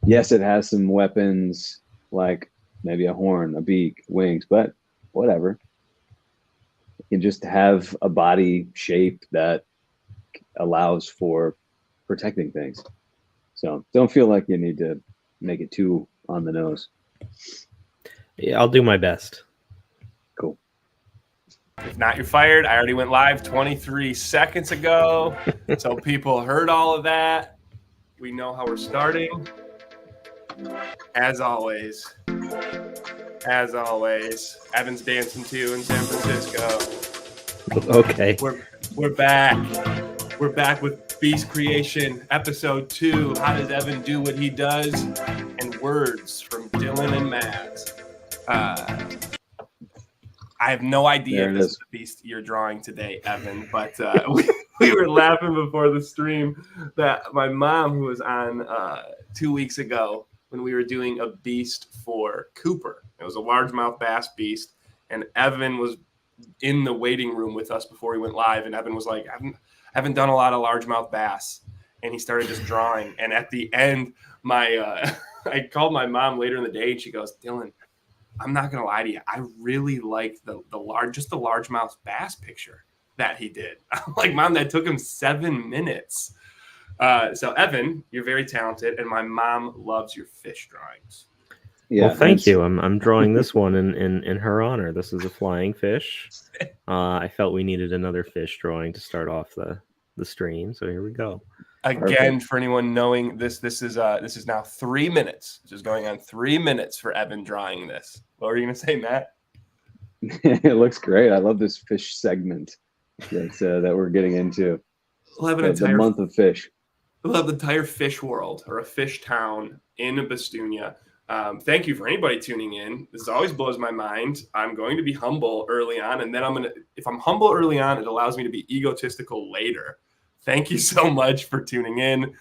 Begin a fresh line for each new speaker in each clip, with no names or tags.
Yes, it has some weapons like maybe a horn, a beak, wings, but whatever. You can just have a body shape that allows for protecting things. So don't feel like you need to make it too on the nose.
Yeah, I'll do my best.
Cool.
If not, you're fired. I already went live 23 seconds ago. So people heard all of that. We know how we're starting. As always, Evan's dancing too in San Francisco.
Okay.
We're back. We're back with Beast Creation, episode 2. How does Evan do what he does? And words from Dillon and Matt. I have no idea if this is the beast you're drawing today, Evan, but we were laughing before the stream that my mom, who was on 2 weeks ago when we were doing a beast for Cooper, it was a largemouth bass beast, and Evan was in the waiting room with us before we went live, and Evan was like, I haven't done a lot of largemouth bass, and he started just drawing, and at the end, I called my mom later in the day, and she goes, Dillon, I'm not gonna lie to you. I really like the largemouth bass picture that he did. I'm like, Mom, that took him 7 minutes. So Evan, you're very talented, and my mom loves your fish drawings.
Yeah, well, thank you. I'm drawing this one in her honor. This is a flying fish. I felt we needed another fish drawing to start off the stream, so here we go.
Again, perfect. For anyone knowing this is now 3 minutes. This is going on 3 minutes for Evan drawing this. What were you gonna say, Matt?
It looks great. I love this fish segment that we're getting into.
We'll have the
month of fish.
We'll have the entire fish world or a fish town in Bastunia. Thank you for anybody tuning in. This always blows my mind. I'm going to be humble early on, and then if I'm humble early on, it allows me to be egotistical later. Thank you so much for tuning in.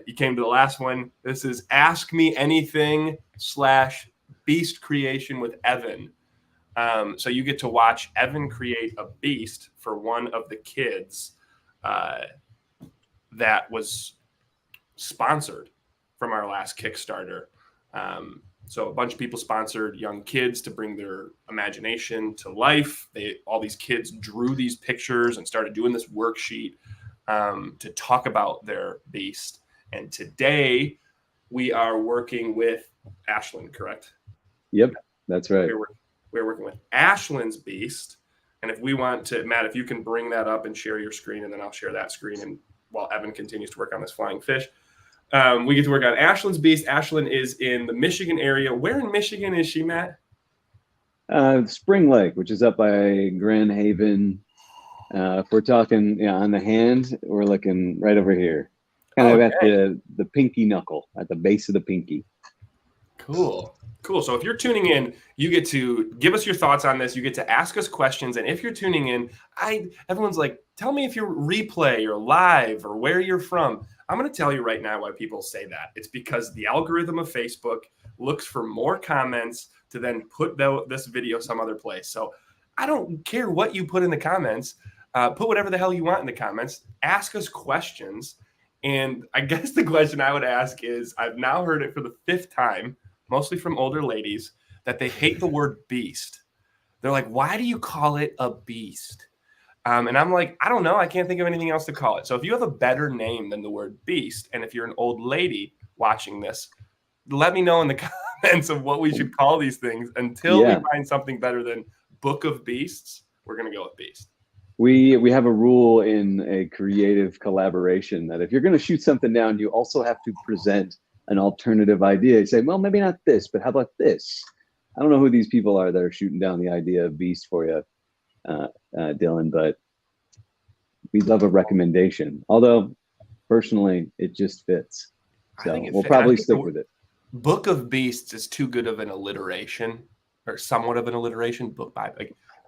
You came to the last one. This is Ask Me Anything / Beast Creation with Evan. So you get to watch Evan create a beast for one of the kids that was sponsored from our last Kickstarter. So a bunch of people sponsored young kids to bring their imagination to life. All these kids drew these pictures and started doing this worksheet to talk about their beast. And today we are working with Ashlyn, correct?
Yep, that's right.
We're working with Ashlyn's beast. And if we want to, Matt, if you can bring that up and share your screen, and then I'll share that screen. And while Evan continues to work on this flying fish, we get to work on Ashlyn's beast. Ashlyn is in the Michigan area. Where in Michigan is she, Matt?
Spring Lake, which is up by Grand Haven. If we're talking on the hand, we're looking right over here. Kind of at the pinky knuckle, at the base of the pinky.
Cool. So if you're tuning in, you get to give us your thoughts on this. You get to ask us questions. And if you're tuning in, everyone's like, tell me if you're replay or live or where you're from. I'm going to tell you right now why people say that. It's because the algorithm of Facebook looks for more comments to then put this video some other place. So I don't care what you put in the comments. Put whatever the hell you want in the comments. Ask us questions. And I guess the question I would ask is, I've now heard it for the 5th time, mostly from older ladies, that they hate the word beast. They're like, why do you call it a beast? And I'm like, I don't know. I can't think of anything else to call it. So if you have a better name than the word beast, and if you're an old lady watching this, let me know in the comments of what we should call these things. Until we find something better than Book of Beasts, we're going to go with beast.
We have a rule in a creative collaboration that if you're going to shoot something down, you also have to present an alternative idea. You say, well, maybe not this, but how about this? I don't know who these people are that are shooting down the idea of beast for you, Dillon, but we love a recommendation. Although, personally, it just fits. So we'll probably stick with it.
Book of Beasts is too good of an alliteration, or somewhat of an alliteration. Book by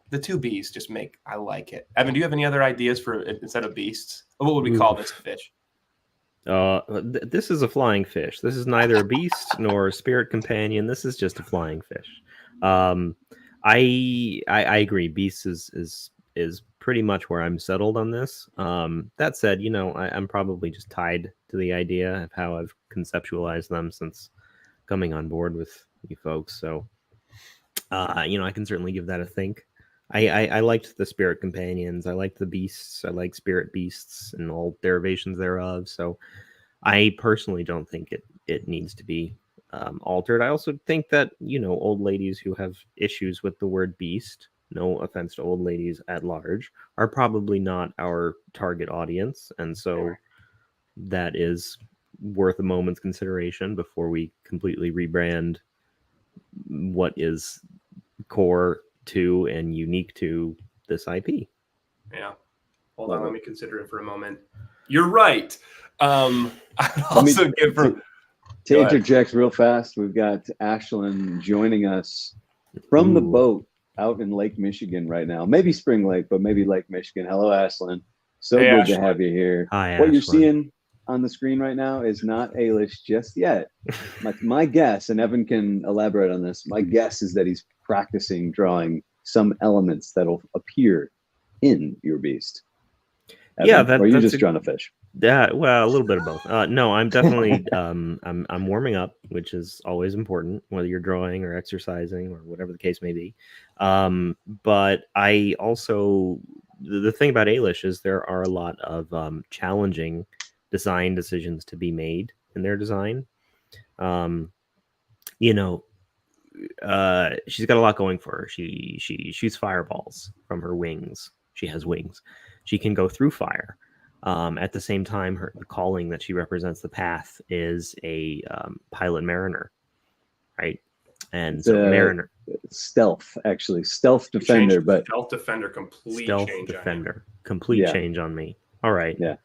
the two B's just make, I like it. Evan, do you have any other ideas for instead of beasts? What would we call this fish?
This is a flying fish. This is neither a beast nor a spirit companion. This is just a flying fish. I agree. Beast is pretty much where I'm settled on this. That said, I'm probably just tied to the idea of how I've conceptualized them since coming on board with you folks. So, I can certainly give that a think. I liked the spirit companions. I liked the beasts. I like spirit beasts and all derivations thereof. So I personally don't think it needs to be altered. I also think that, old ladies who have issues with the word beast, no offense to old ladies at large, are probably not our target audience. And so that is worth a moment's consideration before we completely rebrand what is core to and unique to this IP.
Yeah. Hold on, let me consider it for a moment. You're right. I'd also give her...
To interject real fast, we've got Ashlyn joining us from the boat out in Lake Michigan right now. Maybe Spring Lake, but maybe Lake Michigan. Hello, Ashlyn. So
hey,
good
Ashlyn.
to have you here.
Hi,
what
Ashlyn.
You're seeing on the screen right now is not Ailish just yet. My guess, and Evan can elaborate on this, my guess is that he's practicing drawing some elements that'll appear in your beast. Evan, or you just drawing a fish?
Yeah, well, a little bit of both. No, I'm definitely I'm warming up, which is always important, whether you're drawing or exercising or whatever the case may be. But I also, the thing about Ailish is there are a lot of challenging design decisions to be made in their design. She's got a lot going for her. She shoots fireballs from her wings. She has wings. She can go through fire. At the same time, the calling that she represents, the path, is a pilot mariner, right? And
it's
so mariner,
stealth defender, but
stealth defender, complete
change on me. All right,
yeah,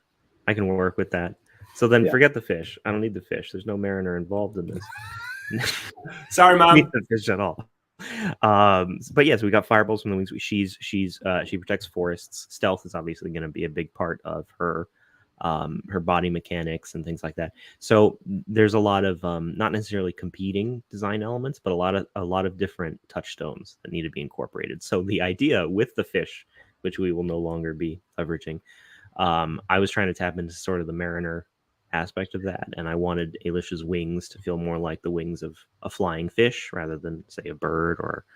I can work with that. So then forget the fish. I don't need the fish. There's no mariner involved in this.
Sorry, Mom.
I don't need the fish at all. But yes, we got fireballs from the wings. She protects forests. Stealth is obviously going to be a big part of her body mechanics and things like that. So there's a lot of not necessarily competing design elements, but a lot of different touchstones that need to be incorporated. So the idea with the fish, which we will no longer be leveraging, I was trying to tap into sort of the mariner aspect of that, and I wanted Ailish's wings to feel more like the wings of a flying fish rather than, say, a bird or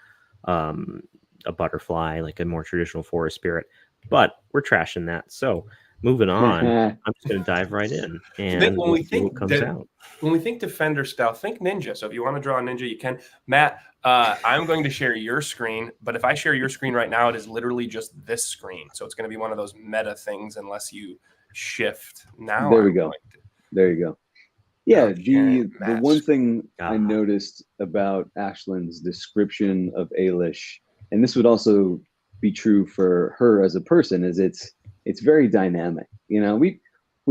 a butterfly, like a more traditional forest spirit. But we're trashing that, so moving on. I'm just going to dive right in and
when we think
what comes out.
When we think defender style, think ninja. So if you want to draw a ninja, you can. Matt, I'm going to share your screen, but if I share your screen right now, it is literally just this screen. So it's going to be one of those meta things unless you shift. Now
there we go. There you go. Yeah, the one thing I noticed about Ashlyn's description of Ailish, and this would also be true for her as a person, is it's very dynamic. We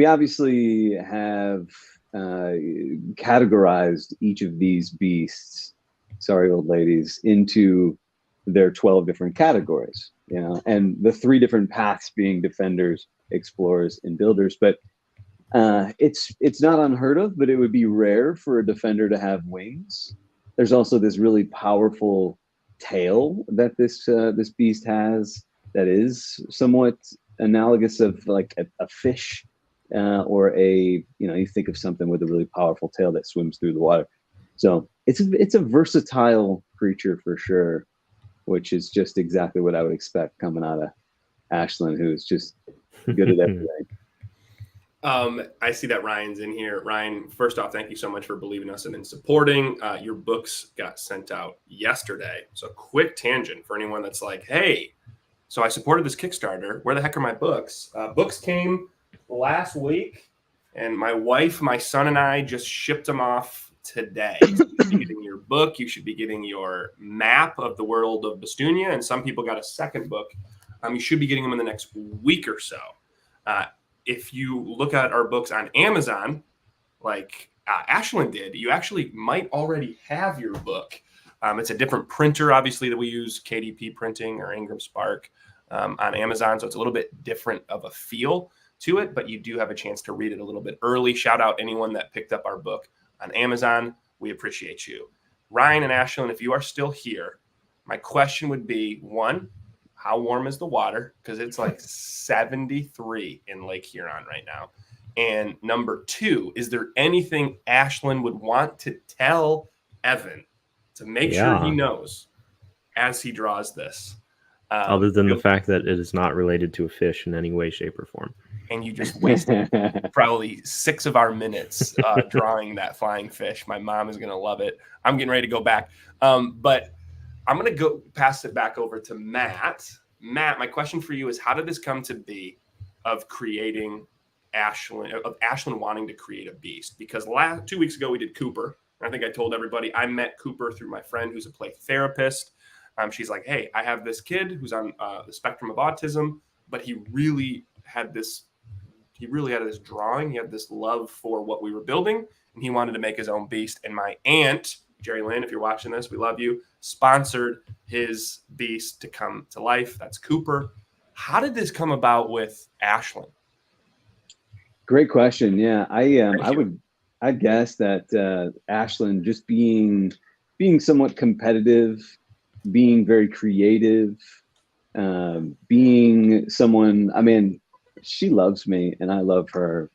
obviously have categorized each of these beasts, sorry, old ladies, into their 12 different categories, and the 3 different paths being defenders, explorers, and builders. But it's not unheard of, but it would be rare for a defender to have wings. There's also this really powerful tail that this beast has that is somewhat analogous of like a fish, or you think of something with a really powerful tail that swims through the water. So it's a versatile creature for sure, which is just exactly what I would expect coming out of Ashlyn, who's just good at everything.
I see that Ryan's in here. Ryan, first off, thank you so much for believing us and in supporting. Your books got sent out yesterday. So quick tangent for anyone that's like, hey, so I supported this Kickstarter. Where the heck are my books? Books came last week, and my wife, my son, and I just shipped them off today. So you should be getting your book. You should be getting your map of the world of Bastunia, and some people got a second book. You should be getting them in the next week or so. If you look at our books on Amazon, like Ashlyn did, you actually might already have your book. It's a different printer, obviously, that we use, KDP printing or Ingram Spark on Amazon. So it's a little bit different of a feel to it, but you do have a chance to read it a little bit early. Shout out anyone that picked up our book on Amazon. We appreciate you. Ryan and Ashlyn, if you are still here, my question would be, 1, how warm is the water? Because it's like 73 in Lake Huron right now. And number 2, is there anything Ashlyn would want to tell Evan to make sure he knows as he draws this?
Other than the fact that it is not related to a fish in any way, shape, or form.
And you just wasted probably 6 of our minutes drawing that flying fish. My mom is going to love it. I'm getting ready to go back. But I'm going to go pass it back over to Matt. Matt, my question for you is, how did this come to be of creating Ashlyn wanting to create a beast? Because 2 weeks ago we did Cooper. I think I told everybody I met Cooper through my friend who's a play therapist. She's like, hey, I have this kid who's on the spectrum of autism, but he really had this drawing. He had this love for what we were building, and he wanted to make his own beast. And my aunt, Jerry Lynn, if you're watching this, we love you, sponsored his beast to come to life. That's Cooper. How did this come about with Ashlyn?
Great question. Yeah, I guess that Ashlyn just being somewhat competitive, being very creative, being someone, I mean, she loves me and I love her.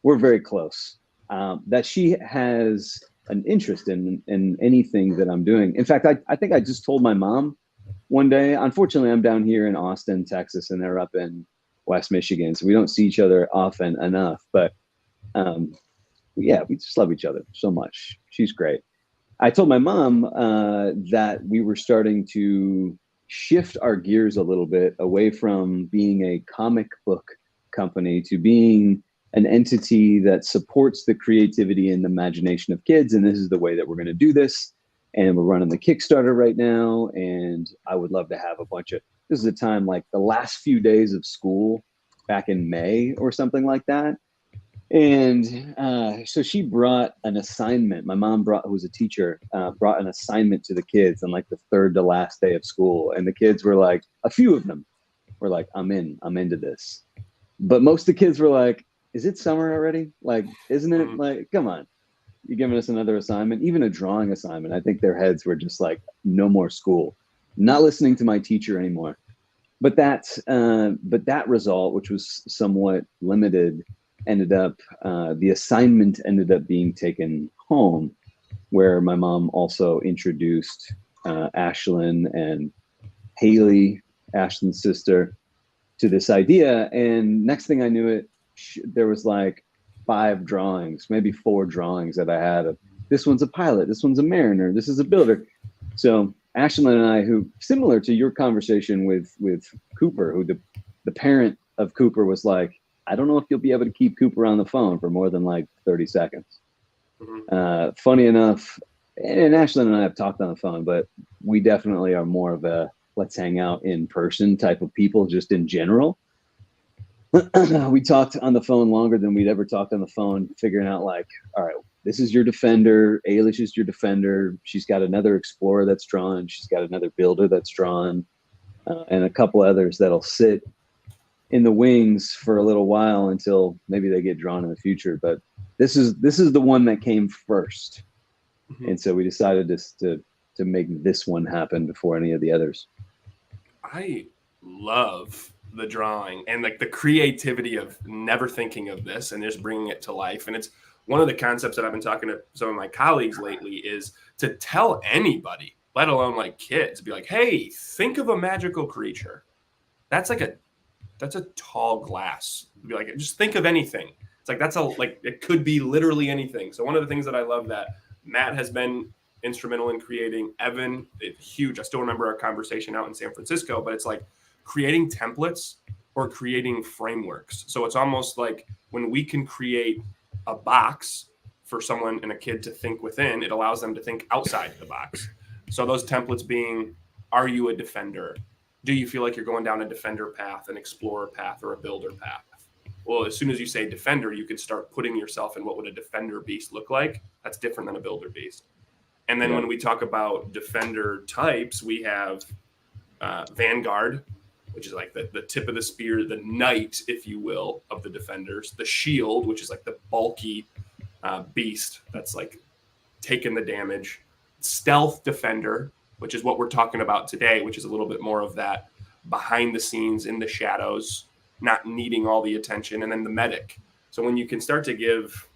We're very close. That she has an interest in anything that I'm doing. In fact, I think I just told my mom one day. Unfortunately, I'm down here in Austin, Texas, and they're up in West Michigan, so we don't see each other often enough. But yeah, we just love each other so much. She's great. I told my mom that we were starting to shift our gears a little bit away from being a comic book company to being an entity that supports the creativity and imagination of kids. And this is the way that we're going to do this. And we're running the Kickstarter right now. And I would love to have this is a time like the last few days of school back in May or something like that. And so she brought an assignment. My mom who was a teacher, brought an assignment to the kids on like the third to last day of school. And the kids were like, a few of them were like, I'm into this. But most of the kids were like, is it summer already? Like, isn't it like, come on, you're giving us another assignment, even a drawing assignment. I think their heads were just like, no more school, not listening to my teacher anymore. But that result, which was somewhat limited, the assignment ended up being taken home, where my mom also introduced Ashlyn and Haley, Ashlyn's sister, to this idea. And next thing I knew there was like 5 drawings, maybe 4 drawings that I had of, this one's a pilot, this one's a mariner, this is a builder. So Ashlyn and I, who, similar to your conversation with Cooper, who the parent of Cooper was like, I don't know if you'll be able to keep Cooper on the phone for more than like 30 seconds. Mm-hmm. Funny enough, and Ashlyn and I have talked on the phone, but we definitely are more of a let's hang out in person type of people, just in general. We talked on the phone longer than we'd ever talked on the phone, figuring out like, all right, this is your defender. Ailish is your defender. She's got another explorer that's drawn. She's got another builder that's drawn, and a couple others that'll sit in the wings for a little while until maybe they get drawn in the future. But this is the one that came first. Mm-hmm. And so we decided to make this one happen before any of the others.
I love the drawing and like the creativity of never thinking of this and just bringing it to life. And it's one of the concepts that I've been talking to some of my colleagues lately is to tell anybody, let alone like kids, be like, hey, think of a magical creature. That's a tall glass. Be like, just think of anything. It's like, it could be literally anything. So one of the things that I love that Matt has been instrumental in creating, Evan, it's huge. I still remember our conversation out in San Francisco, but it's like creating templates or creating frameworks. So it's almost like when we can create a box for someone and a kid to think within, it allows them to think outside the box. So those templates being, are you a defender? Do you feel like you're going down a defender path, an explorer path, or a builder path? Well, as soon as you say defender, you could start putting yourself in what would a defender beast look like. That's different than a builder beast. And then when we talk about defender types, we have Vanguard, which is like the tip of the spear, the knight, if you will, of the defenders. The shield, which is like the bulky beast that's like taking the damage. Stealth defender, which is what we're talking about today, which is a little bit more of that behind the scenes in the shadows, not needing all the attention, and then the medic. So when you can start to give,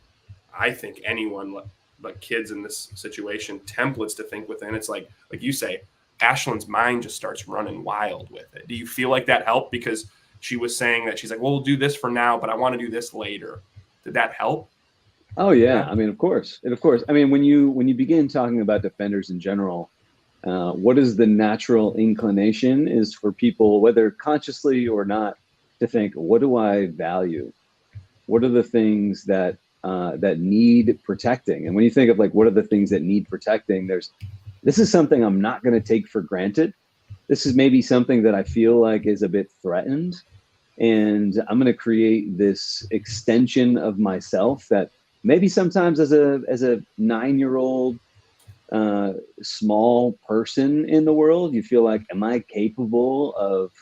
I think, anyone but kids in this situation templates to think within, it's like you say, Ashlyn's mind just starts running wild with it. Do you feel like that helped? Because she was saying that she's like, well, we'll do this for now, but I want to do this later. Did that help?
Oh yeah, I mean, of course. I mean, when you begin talking about defenders in general, what is the natural inclination is for people, whether consciously or not, to think, what do I value? What are the things that that need protecting? And when you think of like, what are the things that need protecting? This is something I'm not going to take for granted. This is maybe something that I feel like is a bit threatened, and I'm going to create this extension of myself that maybe sometimes as a 9-year-old small person in the world, you feel like, am I capable of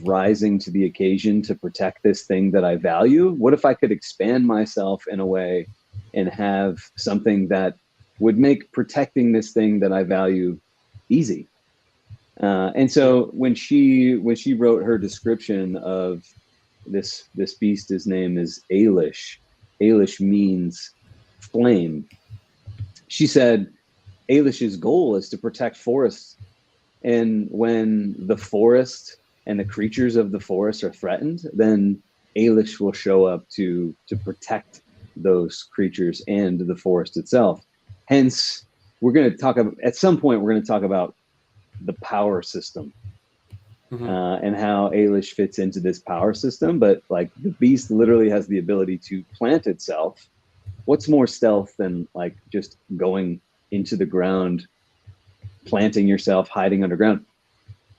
rising to the occasion to protect this thing that I value? What if I could expand myself in a way and have something that would make protecting this thing that I value easy? And so when she wrote her description of this beast, his name is Ailish. Ailish means flame. She said Ailish's goal is to protect forests, and when the forest and the creatures of the forest are threatened, then Ailish will show up to protect those creatures and the forest itself. Hence, we're going to talk about, at some point, we're going to talk about the power system, and how Ailish fits into this power system. But like, the beast literally has the ability to plant itself. What's more stealth than like just going into the ground, planting yourself, hiding underground?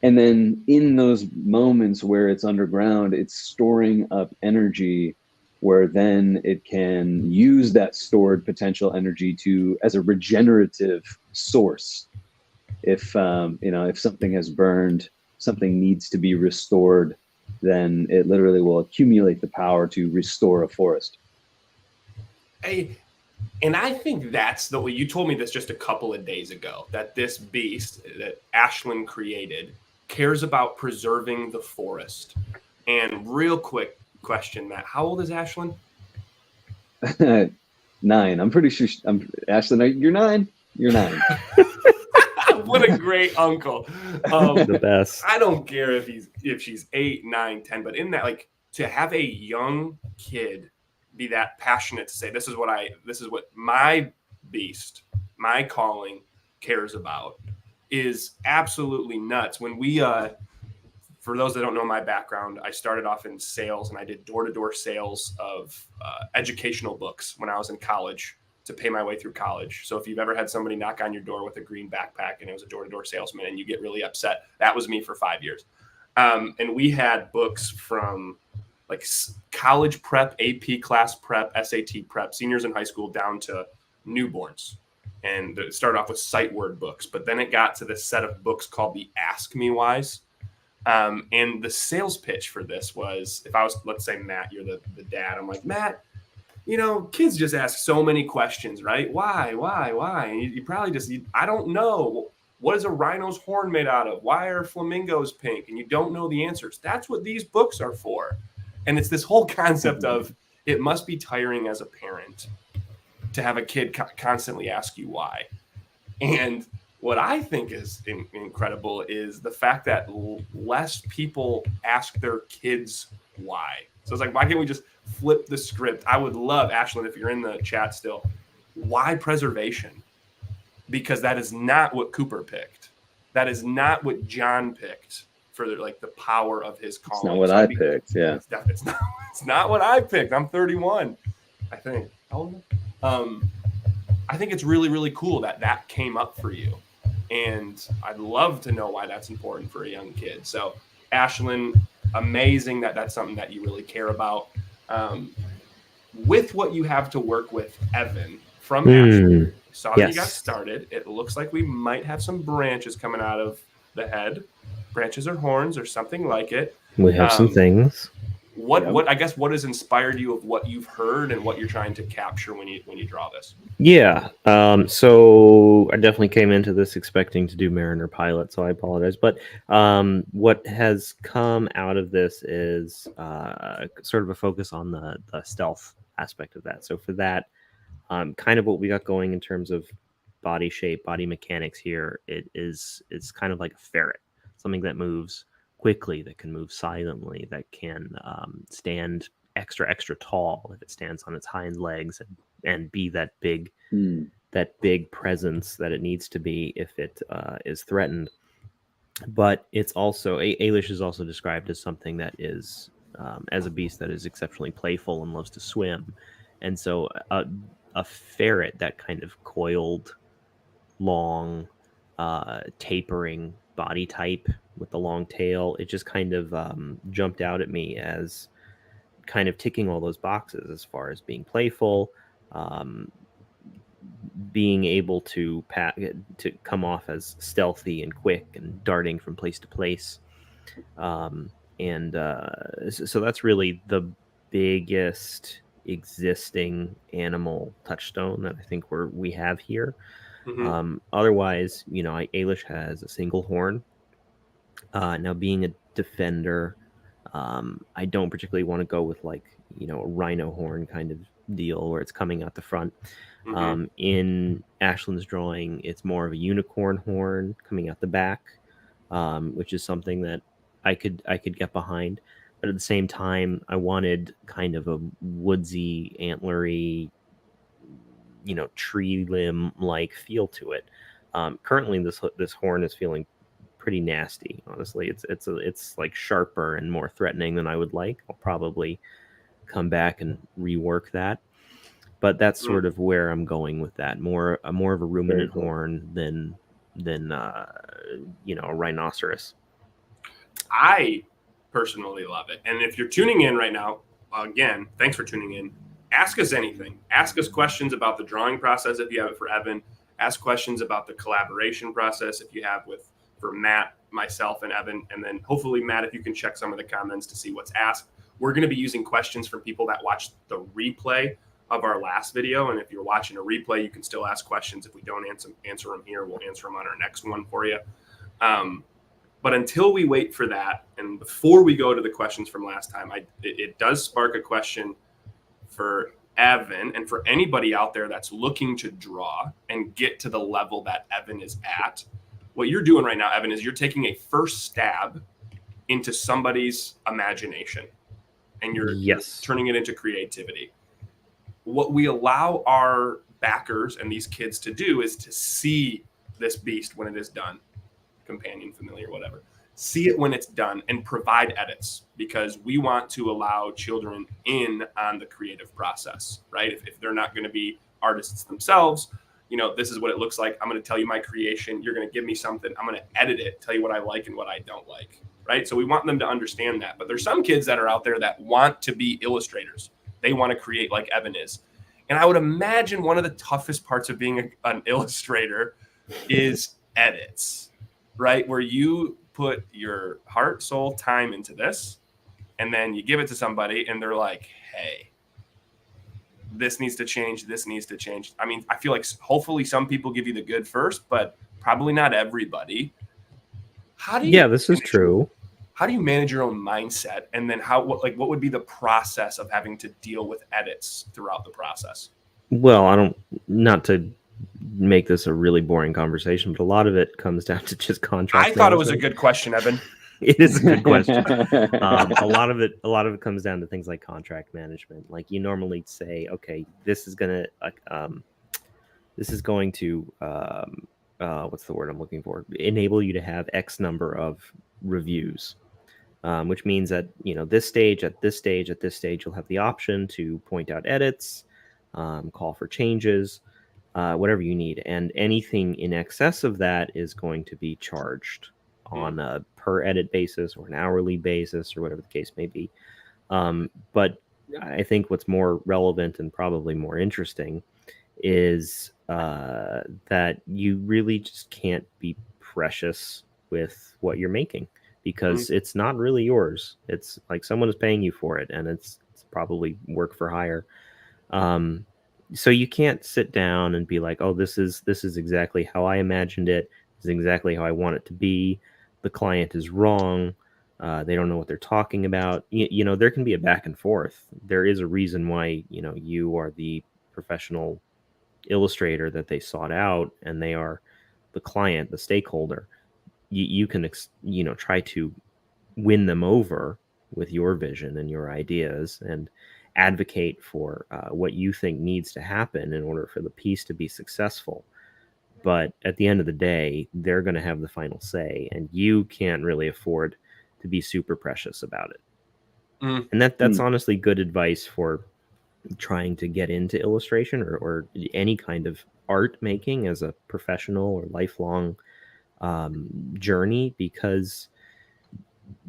And then in those moments where it's underground, it's storing up energy, where then it can use that stored potential energy as a regenerative source. If if something has burned, something needs to be restored, then it literally will accumulate the power to restore a forest.
And I think that's the way you told me this just a couple of days ago, that this beast that Ashlyn created cares about preserving the forest. And real quick question, Matt, how old is Ashlyn?
9. I'm pretty sure. Ashlyn, you're 9. You're 9.
What a great uncle.
The best.
I don't care if she's 8, 9, 10, but in that, like, to have a young kid be that passionate to say, this is what my beast, my calling cares about, is absolutely nuts. When we, for those that don't know my background, I started off in sales, and I did door-to-door sales of educational books when I was in college to pay my way through college. So if you've ever had somebody knock on your door with a green backpack and it was a door-to-door salesman and you get really upset, that was me for 5 years. And we had books from like college prep, AP class prep, SAT prep, seniors in high school, down to newborns. And it started off with sight word books, but then it got to this set of books called the Ask Me Whys. And the sales pitch for this was, if I was, let's say, Matt, you're the dad. I'm like, Matt, kids just ask so many questions, right? Why? And you probably just, I don't know. What is a rhino's horn made out of? Why are flamingos pink? And you don't know the answers. That's what these books are for. And it's this whole concept of, it must be tiring as a parent to have a kid constantly ask you why. And what I think is incredible is the fact that less people ask their kids why. So it's like, why can't we just flip the script? I would love, Ashlyn, if you're in the chat still, why preservation? Because that is not what Cooper picked. That is not what John picked for the power of his calling.
It's not what I picked. Yeah.
It's not what I picked. I'm 31, I think. I think it's really, really cool that came up for you. And I'd love to know why that's important for a young kid. So, Ashlyn, amazing that that's something that you really care about. With what you have to work with, Evan, from Ashlyn, saw that you got started. It looks like we might have some branches coming out of the head. Branches or horns or something like it.
We have some things.
What I guess what has inspired you of what you've heard and what you're trying to capture when you draw this?
Yeah. So I definitely came into this expecting to do Mariner Pilot, so I apologize. But what has come out of this is sort of a focus on the stealth aspect of that. So for that, kind of what we got going in terms of body shape, body mechanics here, it's kind of like a ferret, something that moves quickly, that can move silently, that can stand extra tall if it stands on its hind legs, and be that big presence that it needs to be if it is threatened. But it's also Ailish is also described as something that is as a beast that is exceptionally playful and loves to swim, and so a ferret, that kind of coiled, long, tapering body type with the long tail, it just kind of jumped out at me as kind of ticking all those boxes as far as being playful, being able to come off as stealthy and quick and darting from place to place. And so that's really the biggest existing animal touchstone that I think we have here. Otherwise, Ailish has a single horn. Now, being a defender, I don't particularly want to go with a rhino horn kind of deal where it's coming out the front. In Ashlyn's drawing, it's more of a unicorn horn coming out the back, which is something that I could get behind. But at the same time, I wanted kind of a woodsy, antlery, tree limb like feel to it. Currently, this horn is feeling pretty nasty. Honestly, it's like sharper and more threatening than I would like. I'll probably come back and rework that. But that's sort of where I'm going with that. More of a ruminant horn than a rhinoceros.
I personally love it. And if you're tuning in right now, again, thanks for tuning in. Ask us anything. Ask us questions about the drawing process if you have it for Evan. Ask questions about the collaboration process if you have for Matt, myself, and Evan. And then hopefully, Matt, if you can check some of the comments to see what's asked. We're going to be using questions from people that watched the replay of our last video. And if you're watching a replay, you can still ask questions. If we don't answer them here, we'll answer them on our next one for you. But until we wait for that, and before we go to the questions from last time, it does spark a question for Evan and for anybody out there that's looking to draw and get to the level that Evan is at. What you're doing right now, Evan, is you're taking a first stab into somebody's imagination, and you're turning it into creativity. What we allow our backers and these kids to do is to see this beast when it is done, companion, familiar, whatever. See it when it's done and provide edits, because we want to allow children in on the creative process, right? If they're not going to be artists themselves, this is what it looks like. I'm going to tell you my creation. You're going to give me something. I'm going to edit it, tell you what I like and what I don't like, right? So we want them to understand that. But there's some kids that are out there that want to be illustrators. They want to create like Evan is. And I would imagine one of the toughest parts of being an illustrator is edits, right? Where you put your heart, soul, time into this, and then you give it to somebody and they're like, hey, this needs to change. This needs to change. I mean, I feel like hopefully some people give you the good first, but probably not everybody.
This is true.
How do you manage your own mindset? And then what would be the process of having to deal with edits throughout the process?
Well, not to make this a really boring conversation, but a lot of it comes down to just contract.
I thought it was a good question, Evan.
It is a good question. A lot of it comes down to things like contract management. Like, you normally say, okay, this is going to what's the word I'm looking for? Enable you to have X number of reviews, which means that, at this stage, you'll have the option to point out edits, call for changes, whatever you need. And anything in excess of that is going to be charged on a per edit basis or an hourly basis or whatever the case may be. But I think what's more relevant and probably more interesting is that you really just can't be precious with what you're making. because it's not really yours. It's like someone is paying you for it, and it's probably work for hire. So you can't sit down and be like, oh, this is exactly how I imagined it. This is exactly how I want it to be. The client is wrong. They don't know what they're talking about. You know, there can be a back and forth. There is a reason why, you know, you are the professional illustrator that they sought out, and they are the client, the stakeholder. You can, you know, try to win them over with your vision and your ideas, and advocate for what you think needs to happen in order for the piece to be successful. But at the end of the day, they're going to have the final say, and you can't really afford to be super precious about it. And that's honestly good advice for trying to get into illustration or any kind of art making as a professional or lifelong journey, because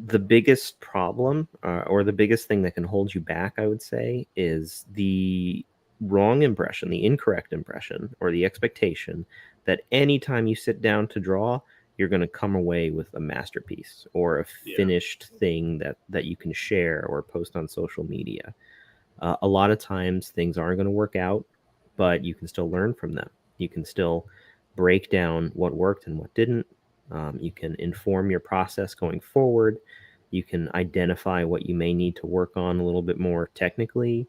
the biggest problem or the biggest thing that can hold you back, I would say, is the wrong impression, the incorrect impression, or the expectation that anytime you sit down to draw, you're going to come away with a masterpiece or a finished thing that you can share or post on social media. A lot of times things aren't going to work out, but you can still learn from them. You can still break down what worked and what didn't. You can inform your process going forward. You can identify what you may need to work on a little bit more technically,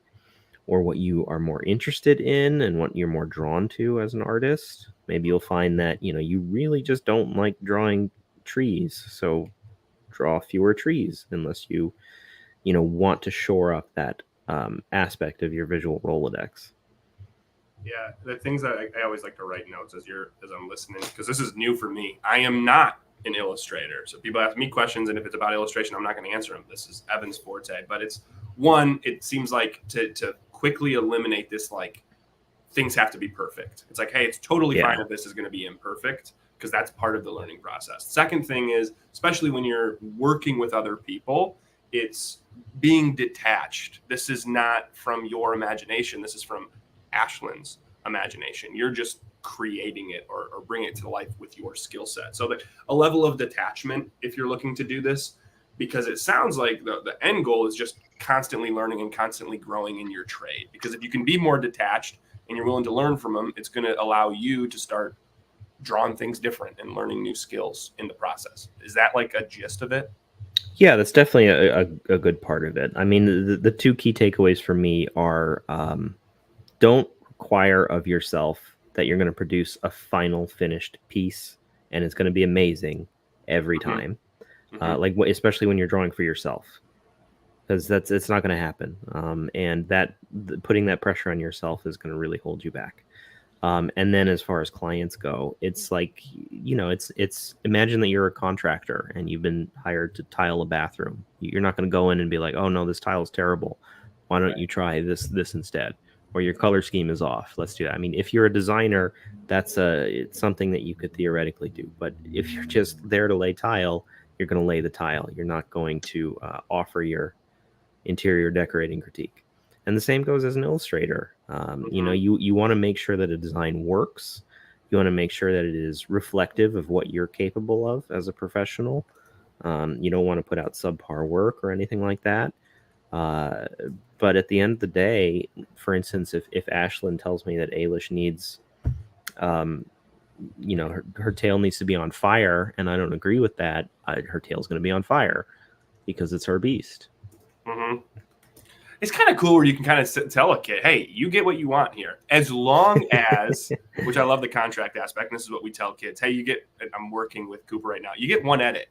or what you are more interested in and what you're more drawn to as an artist. Maybe you'll find that, you know, you really just don't like drawing trees, so draw fewer trees unless you know, want to shore up that aspect of your visual Rolodex.
Yeah, the things that I always like to write notes as I'm listening, because this is new for me. I am not an illustrator, so people ask me questions, and if it's about illustration, I'm not going to answer them. This is Evan's forte. But it's one. It seems like to quickly eliminate this, like, things have to be perfect. It's like, hey, it's totally fine if this is going to be imperfect, because that's part of the learning process. Second thing is, especially when you're working with other people, it's being detached. This is not from your imagination. This is from Ashlyn's imagination. You're just creating it or bringing it to life with your skill set. So that a level of detachment, if you're looking to do this, because it sounds like the end goal is just constantly learning and constantly growing in your trade. Because if you can be more detached and you're willing to learn from them, it's going to allow you to start drawing things different and learning new skills in the process. Is that like a gist of it?
Yeah, that's definitely a good part of it. I mean, the two key takeaways for me are don't require of yourself that you're going to produce a final finished piece and it's going to be amazing every time. Like especially when you're drawing for yourself, because it's not going to happen. And putting that pressure on yourself is going to really hold you back. And then as far as clients go, it's like, you know, it's imagine that you're a contractor and you've been hired to tile a bathroom. You're not going to go in and be like, oh no, this tile is terrible. Why don't you try this instead? Or your color scheme is off. Let's do that. I mean, if you're a designer, it's something that you could theoretically do. But if you're just there to lay tile, you're going to lay the tile. You're not going to offer your interior decorating critique. And the same goes as an illustrator. You know, you want to make sure that a design works. You want to make sure that it is reflective of what you're capable of as a professional. You don't want to put out subpar work or anything like that. But at the end of the day, for instance, if Ashlyn tells me that Ailish needs, you know, her tail needs to be on fire, and I don't agree with that, her tail's going to be on fire because it's her beast.
It's kind of cool where you can kind of tell a kid, hey, you get what you want here. As long as, which I love the contract aspect, and this is what we tell kids, hey, I'm working with Cooper right now, you get one edit,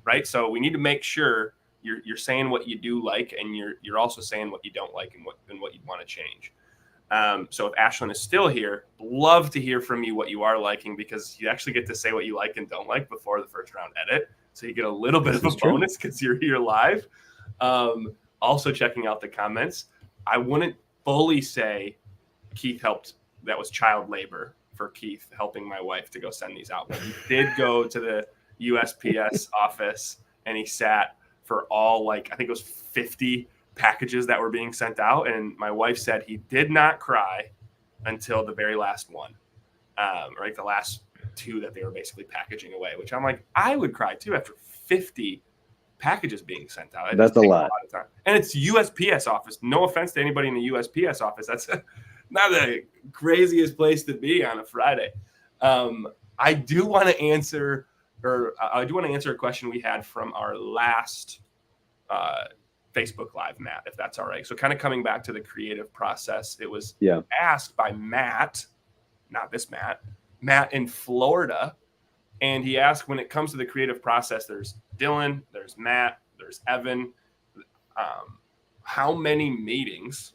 right? So we need to make sure you're saying what you do like, and you're also saying what you don't like and what you want to change. So if Ashlyn is still here, love to hear from you what you are liking, because you actually get to say what you like and don't like before the first round edit. So you get a little bit of a bonus because you're here live. Also checking out the comments. I wouldn't fully say Keith helped. That was child labor for Keith helping my wife to go send these out. But he did go to the USPS office and he sat for all, like, I think it was 50 packages that were being sent out. And my wife said he did not cry until the very last one, right? The last two that they were basically packaging away, which I'm like, I would cry too after 50 packages being sent out.
That's a lot.
Of time. And it's USPS office. No offense to anybody in the USPS office. That's not the craziest place to be on a Friday. I do want to answer a question we had from our last Facebook Live, Matt, if that's all right. So kind of coming back to the creative process, it was asked by Matt, not this Matt in Florida. And he asked, when it comes to the creative process, there's Dylan, there's Matt, there's Evan. How many meetings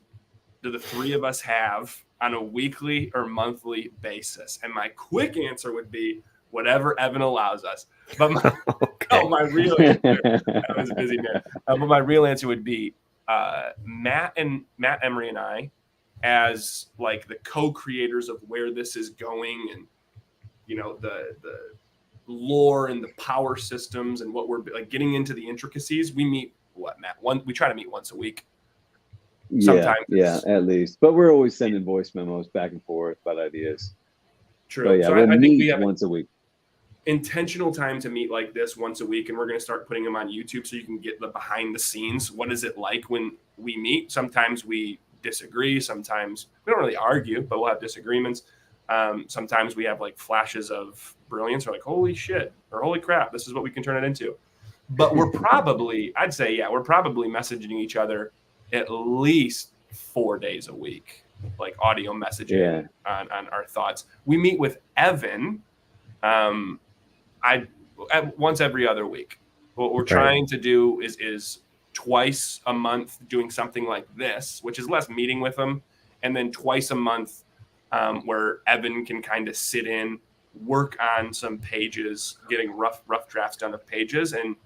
do the three of us have on a weekly or monthly basis? And my quick answer would be whatever Evan allows us. But my real answer, I was a busy man. But my real answer would be Matt Emery and I, as like the co-creators of where this is going, and you know the lore and the power systems and what we're like getting into the intricacies. We meet Matt? We try to meet once a week. Sometimes
at least. But we're always sending voice memos back and forth about ideas.
True.
So yeah,
so
we'll
I think we
meet
have
once a week.
Intentional time to meet like this once a week, and we're going to start putting them on YouTube so you can get the behind the scenes. What is it like when we meet? Sometimes we disagree. Sometimes we don't really argue, but we'll have disagreements. Sometimes we have like flashes of brilliance, or like, holy shit, or holy crap, this is what we can turn it into. But we're probably, I'd say, we're probably messaging each other at least 4 days a week, like audio messaging on our thoughts. We meet with Evan once every other week. What we're trying to do is twice a month doing something like this, which is less meeting with him, and then twice a month where Evan can kind of sit in, work on some pages, getting rough drafts done of pages. And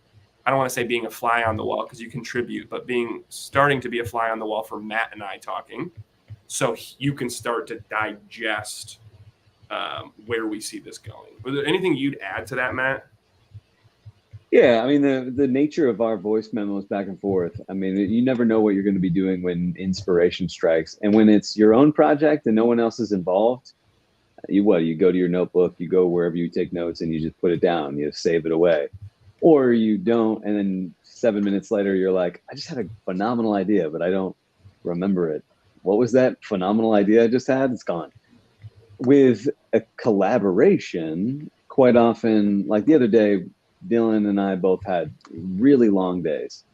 I don't want to say being a fly on the wall because you contribute, but starting to be a fly on the wall for Matt and I talking, so you can start to digest where we see this going. Was there anything you'd add to that, Matt?
Yeah, I mean, the nature of our voice memos back and forth, I mean, you never know what you're going to be doing when inspiration strikes. And when it's your own project and no one else is involved, you go to your notebook, you go wherever you take notes, and you just put it down, you save it away. Or you don't, and then 7 minutes later, you're like, I just had a phenomenal idea, but I don't remember it. What was that phenomenal idea I just had? It's gone. With a collaboration, quite often, like the other day, Dylan and I both had really long days.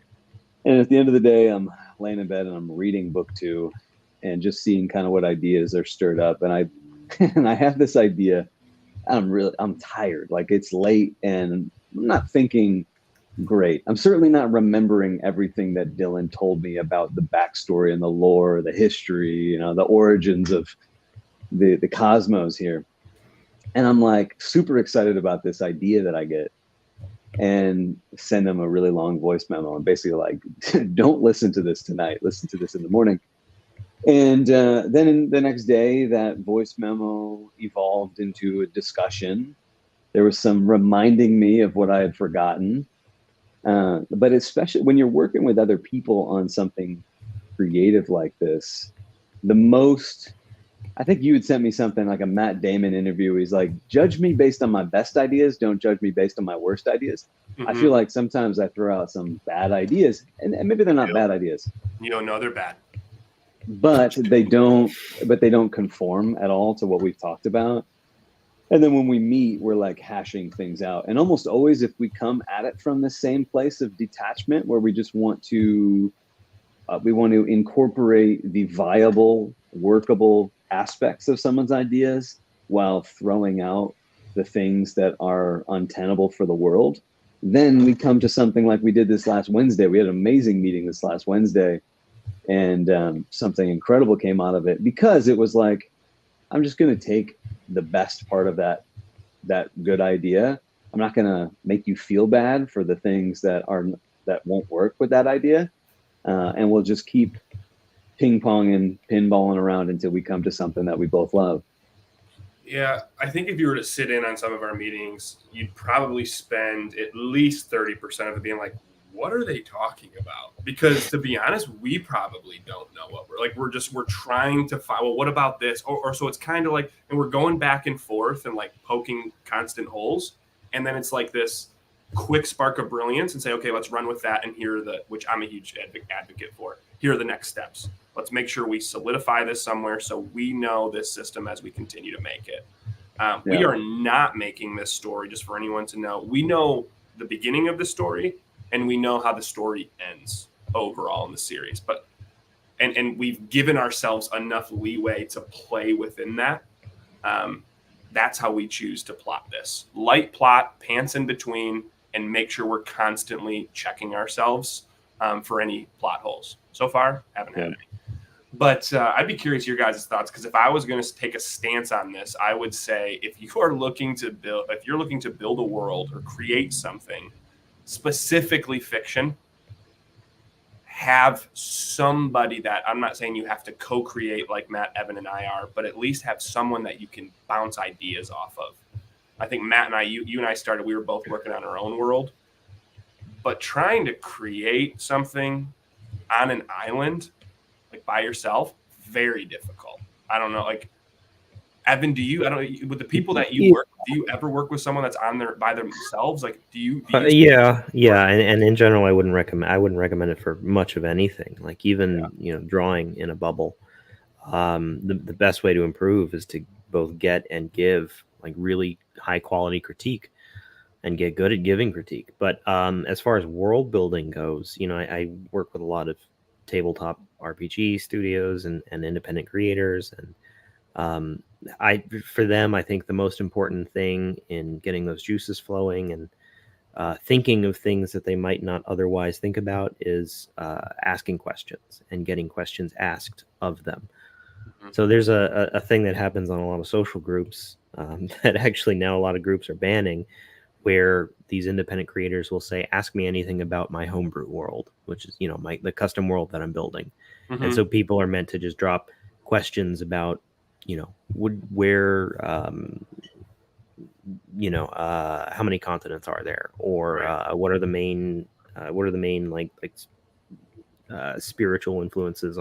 And at the end of the day, I'm laying in bed and I'm reading book 2 and just seeing kind of what ideas are stirred up. And I have this idea. I'm tired. Like, it's late and I'm not thinking great. I'm certainly not remembering everything that Dylan told me about the backstory and the lore, the history, the origins of the cosmos here. And I'm like super excited about this idea that I get, and send them a really long voice memo and basically like, don't listen to this tonight, listen to this in the morning. And then the next day, that voice memo evolved into a discussion. There was some reminding me of what I had forgotten. But especially when you're working with other people on something creative like this, I think you had sent me something like a Matt Damon interview. He's like, judge me based on my best ideas. Don't judge me based on my worst ideas. Mm-hmm. I feel like sometimes I throw out some bad ideas, and maybe they're not bad ideas.
You don't know they're bad.
But they don't conform at all to what we've talked about. And then when we meet, we're like hashing things out. And almost always, if we come at it from the same place of detachment, where we just want to incorporate the viable, workable aspects of someone's ideas while throwing out the things that are untenable for the world, then we come to something like we did this last Wednesday. We had an amazing meeting this last Wednesday, and something incredible came out of it, because it was like, I'm just going to take the best part of that good idea. I'm not going to make you feel bad for the things that won't work with that idea. And we'll just keep ping pong and pinballing around until we come to something that we both love.
Yeah, I think if you were to sit in on some of our meetings, you'd probably spend at least 30% of it being like, what are they talking about? Because to be honest, we probably don't know what we're trying to find, well, what about this? Or so it's kind of like, and we're going back and forth and like poking constant holes. And then it's like this quick spark of brilliance and say, okay, let's run with that. And here are which I'm a huge advocate for. Here are the next steps. Let's make sure we solidify this somewhere so we know this system as we continue to make it. We are not making this story, just for anyone to know. We know the beginning of the story and we know how the story ends overall in the series. But and we've given ourselves enough leeway to play within that. That's how we choose to plot this. Light plot, pants in between, and make sure we're constantly checking ourselves for any plot holes. So far, haven't had any. But I'd be curious your guys' thoughts, because if I was going to take a stance on this, I would say if you're looking to build a world or create something, specifically fiction, have somebody that, I'm not saying you have to co-create like Matt, Evan, and I are, but at least have someone that you can bounce ideas off of. I think Matt and I, you and I started, we were both working on our own world, but trying to create something on an island, like by yourself, very difficult. I don't know, like, Evan, with the people that you work, do you ever work with someone that's by themselves? Like, do you
yeah. And in general, I wouldn't recommend it for much of anything. Like even, drawing in a bubble. The best way to improve is to both get and give like really high quality critique and get good at giving critique. But as far as world building goes, I work with a lot of tabletop RPG studios and independent creators, and for them, I think the most important thing in getting those juices flowing and thinking of things that they might not otherwise think about is asking questions and getting questions asked of them. Mm-hmm. So there's a thing that happens on a lot of social groups that actually now a lot of groups are banning, where these independent creators will say, ask me anything about my homebrew world, which is, the custom world that I'm building. Mm-hmm. And so people are meant to just drop questions about, how many continents are there, or what are the main spiritual influences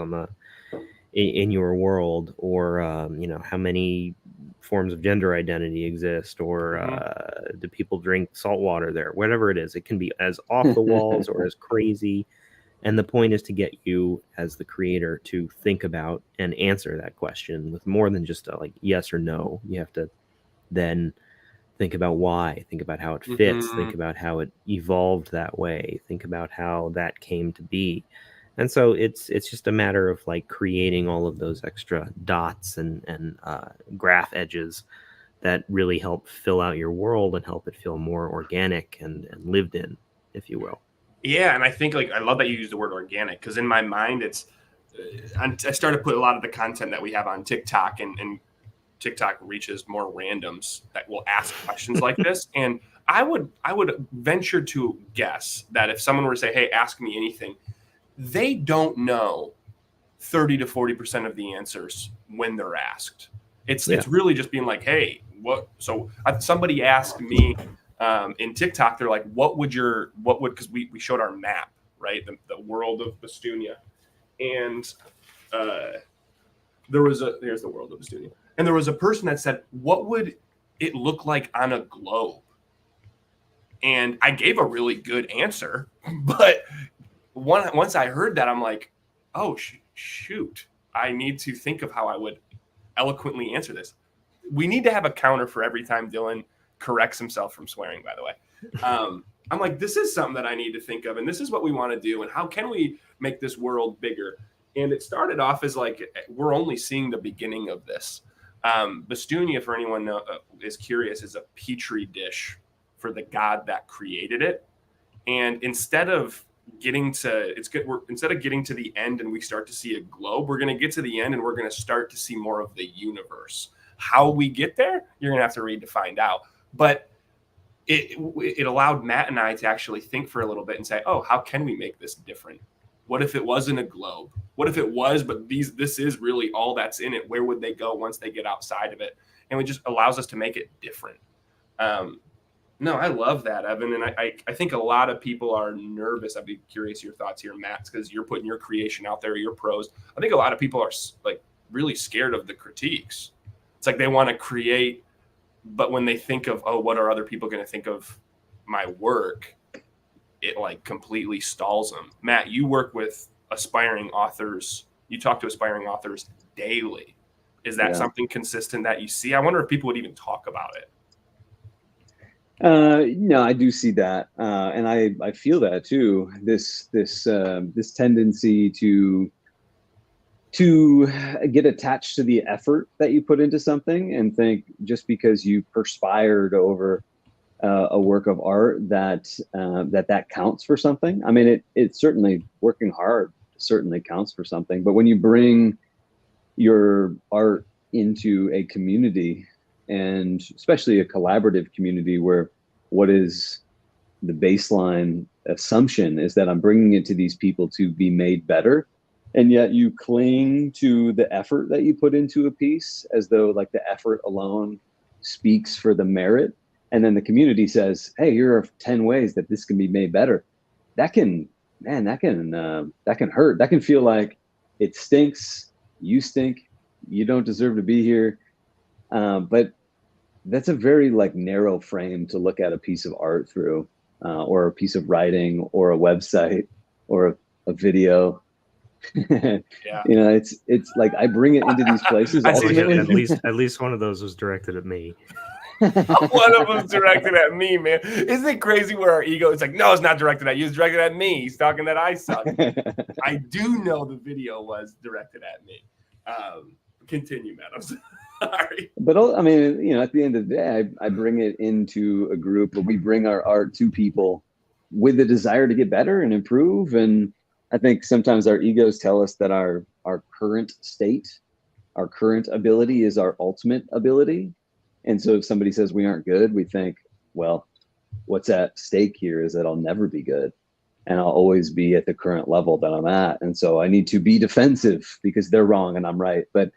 in your world, or how many forms of gender identity exist, or do people drink salt water there? Whatever it is, it can be as off the walls or as crazy. And the point is to get you as the creator to think about and answer that question with more than just a yes or no. You have to then think about why, think about how it fits, think about how it evolved that way, think about how that came to be. And so it's just a matter of creating all of those extra dots and graph edges that really help fill out your world and help it feel more organic and lived in, if you will.
Yeah, and I think I love that you use the word organic, because in my mind it's I started to put a lot of the content that we have on TikTok, and TikTok reaches more randoms that will ask questions like this. And I would venture to guess that if someone were to say, hey, ask me anything, they don't know 30 to 40% of the answers when they're asked. It's really just being like, hey, what? So somebody asked me in TikTok, they're like, because we showed our map, right? The world of Bastunia. And there's the world of Bastunia. And there was a person that said, what would it look like on a globe? And I gave a really good answer, but once I heard that, I'm like, oh, shoot, I need to think of how I would eloquently answer this. We need to have a counter for every time Dylan corrects himself from swearing, by the way. I'm like, this is something that I need to think of, and this is what we want to do, and how can we make this world bigger? And it started off as we're only seeing the beginning of this. Bastunia, for anyone is curious, is a petri dish for the god that created it. And instead of getting to the end and we start to see a globe, we're going to get to the end and we're going to start to see more of the universe. How we get there, you're going to have to read to find out. But it allowed Matt and I to actually think for a little bit and say, oh, how can we make this different? What if it wasn't a globe? What if it was, but this is really all that's in it? Where would they go once they get outside of it? And it just allows us to make it different. No, I love that, Evan. And I think a lot of people are nervous. I'd be curious your thoughts here, Matt, because you're putting your creation out there, your prose. I think a lot of people are really scared of the critiques. It's they want to create, but when they think of, oh, what are other people going to think of my work, it like completely stalls them. Matt, you work with aspiring authors. You talk to aspiring authors daily. Is that something consistent that you see? I wonder if people would even talk about it.
No, I do see that, and I feel that too. This tendency to get attached to the effort that you put into something and think just because you perspired over a work of art that counts for something. I mean, it certainly, working hard certainly counts for something, but when you bring your art into a community, and especially a collaborative community, where what is the baseline assumption is that I'm bringing it to these people to be made better, and yet you cling to the effort that you put into a piece as though like the effort alone speaks for the merit, and then the community says, hey, here are 10 ways that this can be made better. That can hurt. That can feel like it stinks, you stink, you don't deserve to be here. But that's a very like narrow frame to look at a piece of art through, or a piece of writing, or a website, or a video.
Yeah.
You know, it's like I bring it into these places.
Ultimately, at least one of those was directed at me.
One of them's directed at me, man. Isn't it crazy where our ego is like, no, it's not directed at you, it's directed at me. He's talking that I suck. I do know the video was directed at me. Continue, Matt. I'm sorry.
But I mean, you know, at the end of the day, I bring it into a group where we bring our art to people with the desire to get better and improve. And I think sometimes our egos tell us that our current state, our current ability is our ultimate ability. And so if somebody says we aren't good, we think, well, what's at stake here is that I'll never be good, and I'll always be at the current level that I'm at. And so I need to be defensive because they're wrong and I'm right. But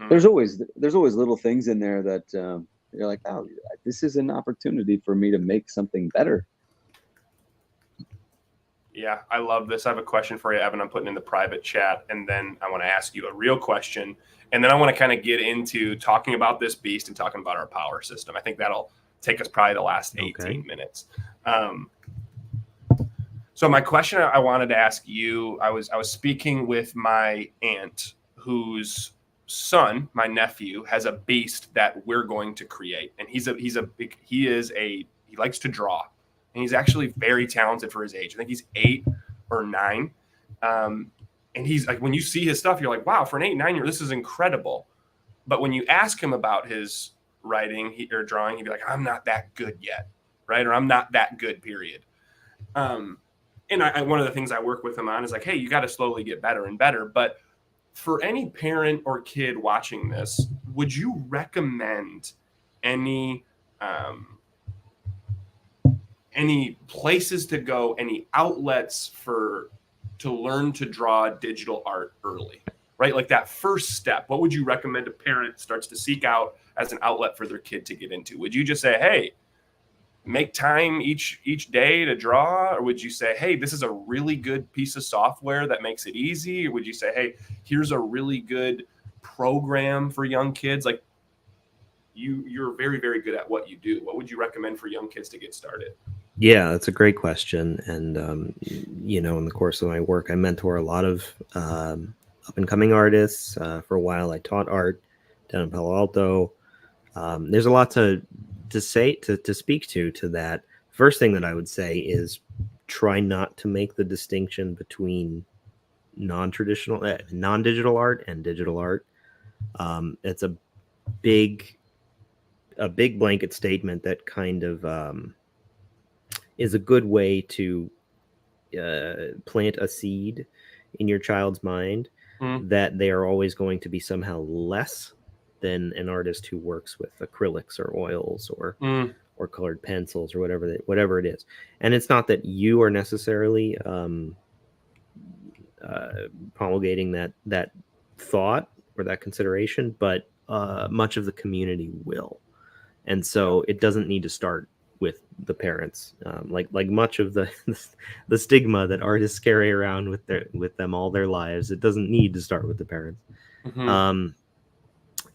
there's always little things in there that you're like, oh, this is an opportunity for me to make something better.
Yeah, I love this. I have a question for you, Evan. I'm putting in the private chat, and then I want to ask you a real question. And then I want to kind of get into talking about this beast and talking about our power system. I think that'll take us probably the last 18 minutes. So my question I wanted to ask you, I was speaking with my aunt whose son, my nephew, has a beast that we're going to create. And he likes to draw. And he's actually very talented for his age. I think he's 8 or 9. And he's like, when you see his stuff, you're like, wow, for an 8, 9-year-old, this is incredible. But when you ask him about his writing or drawing, he'd be like, I'm not that good yet, right? Or I'm not that good, period. And one of the things I work with him on is like, hey, you got to slowly get better and better. But for any parent or kid watching this, would you recommend any places to go, any outlets to learn to draw digital art early, right? Like that first step, what would you recommend a parent starts to seek out as an outlet for their kid to get into? Would you just say, hey, make time each day to draw? Or would you say, hey, this is a really good piece of software that makes it easy? Or would you say, hey, here's a really good program for young kids? Like you're very, very good at what you do. What would you recommend for young kids to get started?
Yeah, that's a great question. And, you know, in the course of my work, I mentor a lot of up and coming artists. For a while, I taught art down in Palo Alto. There's a lot to say, to speak to that. First thing that I would say is try not to make the distinction between non-digital art and digital art. It's a big blanket statement that kind of is a good way to plant a seed in your child's mind that they are always going to be somehow less than an artist who works with acrylics or oils or colored pencils or whatever it is. And it's not that you are necessarily promulgating that thought or that consideration, but much of the community will. And so it doesn't need to start with the parents, like much of the stigma that artists carry around with them all their lives. It doesn't need to start with the parents.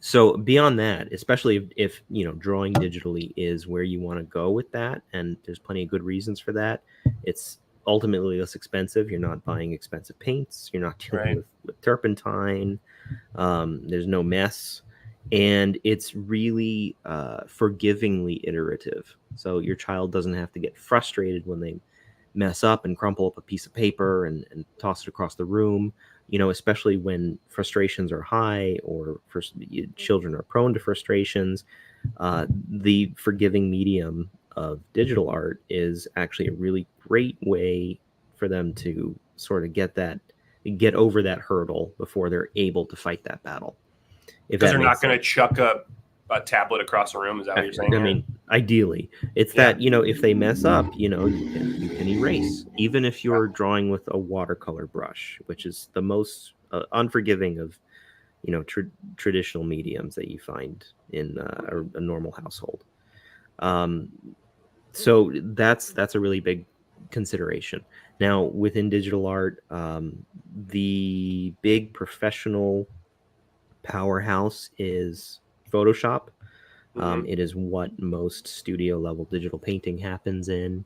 So beyond that, especially if you know drawing digitally is where you want to go with that, and there's plenty of good reasons for that. It's ultimately less expensive. You're not buying expensive paints. You're not dealing
Right.
with turpentine. There's no mess, and it's really forgivingly iterative. So your child doesn't have to get frustrated when they mess up and crumple up a piece of paper and toss it across the room. You know, especially when frustrations are high or children are prone to frustrations, the forgiving medium of digital art is actually a really great way for them to sort of get over that hurdle before they're able to fight that battle. If
Because
that
they're not
makes
going to
sense.
chuck a tablet across the room. Is that what you're saying?
I
here?
mean, ideally, it's
Yeah.
that, you know, if they mess up, you know, you can erase, even if you're drawing with a watercolor brush, which is the most unforgiving of, you know, traditional mediums that you find in a normal household. So that's a really big consideration. Now, within digital art, the big professional powerhouse is Photoshop. It is what most studio level digital painting happens in.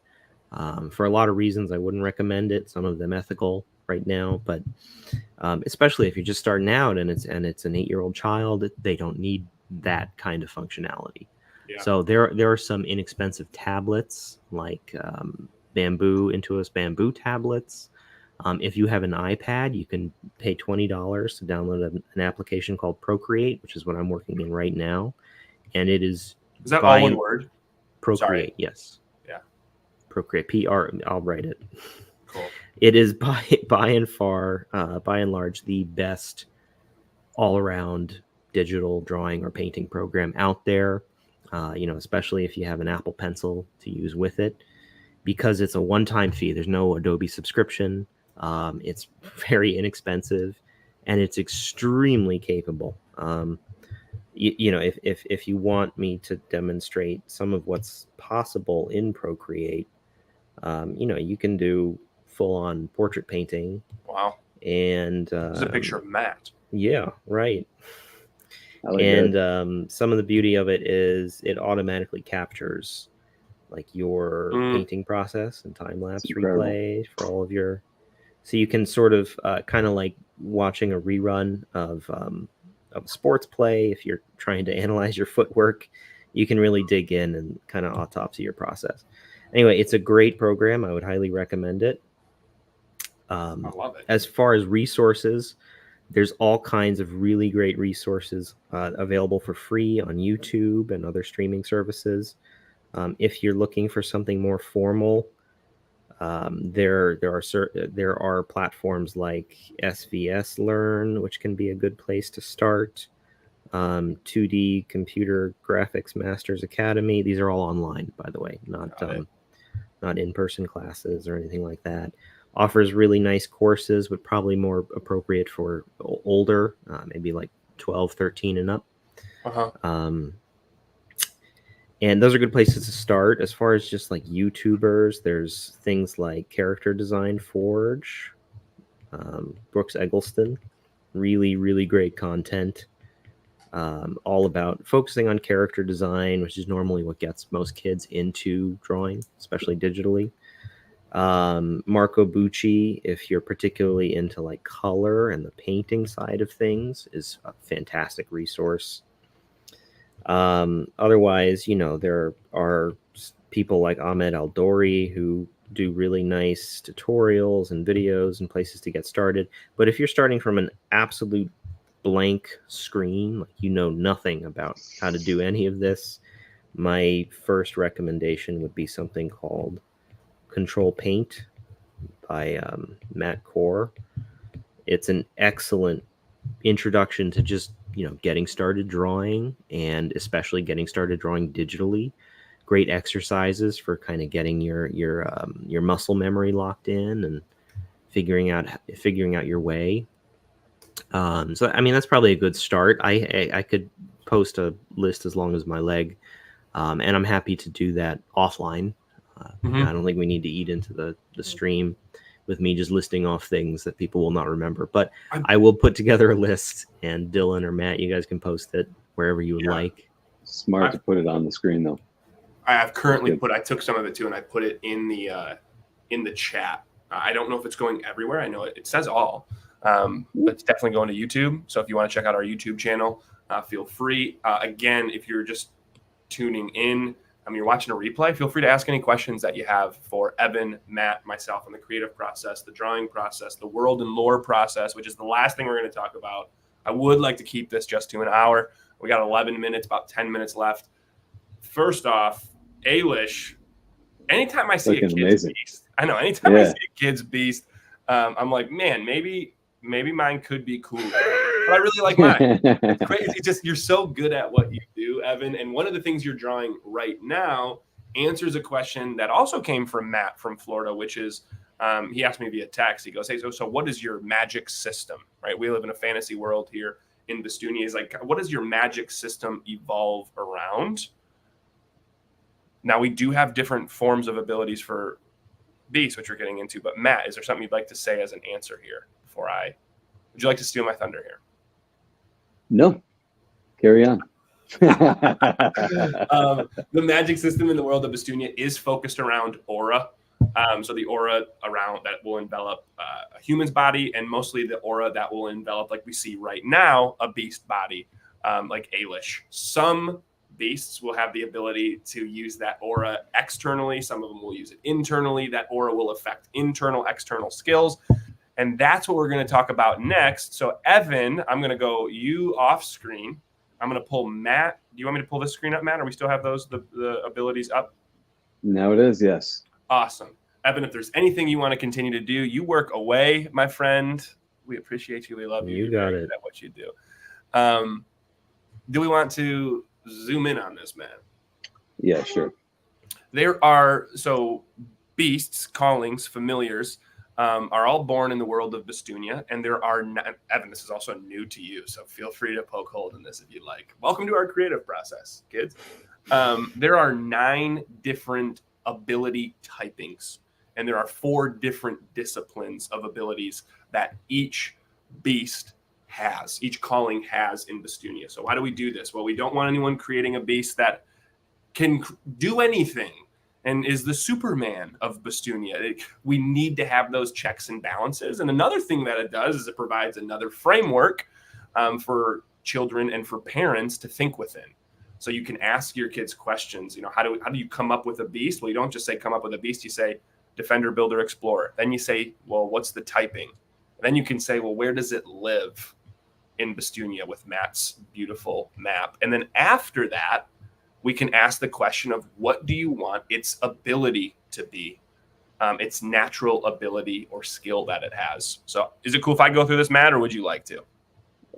For a lot of reasons, I wouldn't recommend it. Some of them ethical right now, but especially if you're just starting out and it's an 8-year-old child, they don't need that kind of functionality.
Yeah.
So there are some inexpensive tablets like Intuos bamboo tablets. If you have an iPad, you can pay $20 to download an application called Procreate, which is what I'm working in right now. And it is
that all one word?
Procreate,
Sorry.
yes.
Yeah.
Procreate, I'll write it.
Cool.
It is by and large, the best all-around digital drawing or painting program out there. You know, especially if you have an Apple Pencil to use with it, because it's a one-time fee. There's no Adobe subscription. It's very inexpensive, and it's extremely capable. You know, if you want me to demonstrate some of what's possible in Procreate, you know, you can do full-on portrait painting.
Wow.
And
there's a picture of Matt.
Yeah, right.
Like
and some of the beauty of it is it automatically captures like your painting process and time-lapse replay for all of your, so you can sort of kind of like watching a rerun of sports play. If you're trying to analyze your footwork, you can really dig in and kind of autopsy your process. Anyway, it's a great program. I would highly recommend it.
I love it.
As far as resources, there's all kinds of really great resources available for free on YouTube and other streaming services. If you're looking for something more formal, there are platforms like SVS Learn, which can be a good place to start. 2D Computer Graphics Masters Academy. These are all online, by the way, not in-person classes or anything like that. Offers really nice courses, but probably more appropriate for older, maybe like 12, 13 and up. And those are good places to start. As far as just like YouTubers, there's things like Character Design Forge, Brooks Eggleston, really, really great content. All about focusing on character design, which is normally what gets most kids into drawing, especially digitally. Marco Bucci, if you're particularly into like color and the painting side of things, is a fantastic resource. Otherwise, you know, there are people like Ahmed Aldori who do really nice tutorials and videos and places to get started. But if you're starting from an absolute blank screen, like you know nothing about how to do any of this, my first recommendation would be something called Control Paint by Matt Core. It's an excellent introduction to just, you know, getting started drawing, and especially getting started drawing digitally. Great exercises for kind of getting your muscle memory locked in and figuring out your way. So I mean, that's probably a good start. I could post a list as long as my leg, and I'm happy to do that offline. I don't think we need to eat into the stream with me just listing off things that people will not remember. But I will put together a list, and Dylan or Matt, you guys can post it. wherever you would like.
Smart to put it on the screen though.
I have currently I took some of it too, and I put it in the chat. I don't know if it's going everywhere. I know it says all, but it's definitely going to YouTube. So if you want to check out our YouTube channel, feel free. Again, if you're just tuning in, you're watching a replay, feel free to ask any questions that you have for Evan, Matt, myself, on the creative process, the drawing process, the world and lore process, which is the last thing we're going to talk about. I would like to keep this just to an hour. We got 11 minutes, about 10 minutes left. First off, Ailish, anytime I see a kid's beast, I know, anytime I see a kid's beast, I'm like, man, maybe mine could be cool. But I really like mine. It's crazy. Just you're so good at what you do, Evan. And one of the things you're drawing right now answers a question that also came from Matt from Florida, which is he asked me via text. He goes, hey, so what is your magic system? Right? We live in a fantasy world here in Bastunia. He's like, what does your magic system evolve around? Now, we do have different forms of abilities for beasts, which we're getting into. But Matt, is there something you'd like to say as an answer here before would you like to steal my thunder here?
No, carry on.
The magic system in the world of Bastunia is focused around aura. So the aura around that will envelop a human's body, and mostly the aura that will envelop, like we see right now, a beast body, like Ailish. Some beasts will have the ability to use that aura externally. Some of them will use it internally. That aura will affect internal, external skills. And that's what we're going to talk about next. So, Evan, I'm going to go you off screen. I'm going to pull Matt. Do you want me to pull this screen up, Matt? Or we still have the abilities up?
Now it is, yes.
Awesome. Evan, if there's anything you want to continue to do, you work away, my friend. We appreciate you. We love you.
You got it.
At what you do. Do we want to zoom in on this, Matt?
Yeah, sure.
There are, beasts, callings, familiars, are all born in the world of Bastunia, and there are Evan, this is also new to you, so feel free to poke hold in this if you like. Welcome to our creative process, kids. There are 9 different ability typings, and there are 4 different disciplines of abilities that each beast has, each calling has in Bastunia. So why do we do this? Well, we don't want anyone creating a beast that can do anything and is the Superman of Bastunia. We need to have those checks and balances. And another thing that it does is it provides another framework for children and for parents to think within. So you can ask your kids questions. How do you come up with a beast? Well, you don't just say come up with a beast. You say defender, builder, explorer. Then you say, well, what's the typing? Then you can say, well, where does it live in Bastunia with Matt's beautiful map? And then after that, we can ask the question of what do you want its ability to be, its natural ability or skill that it has. So is it cool if I go through this, Matt, or would you like to?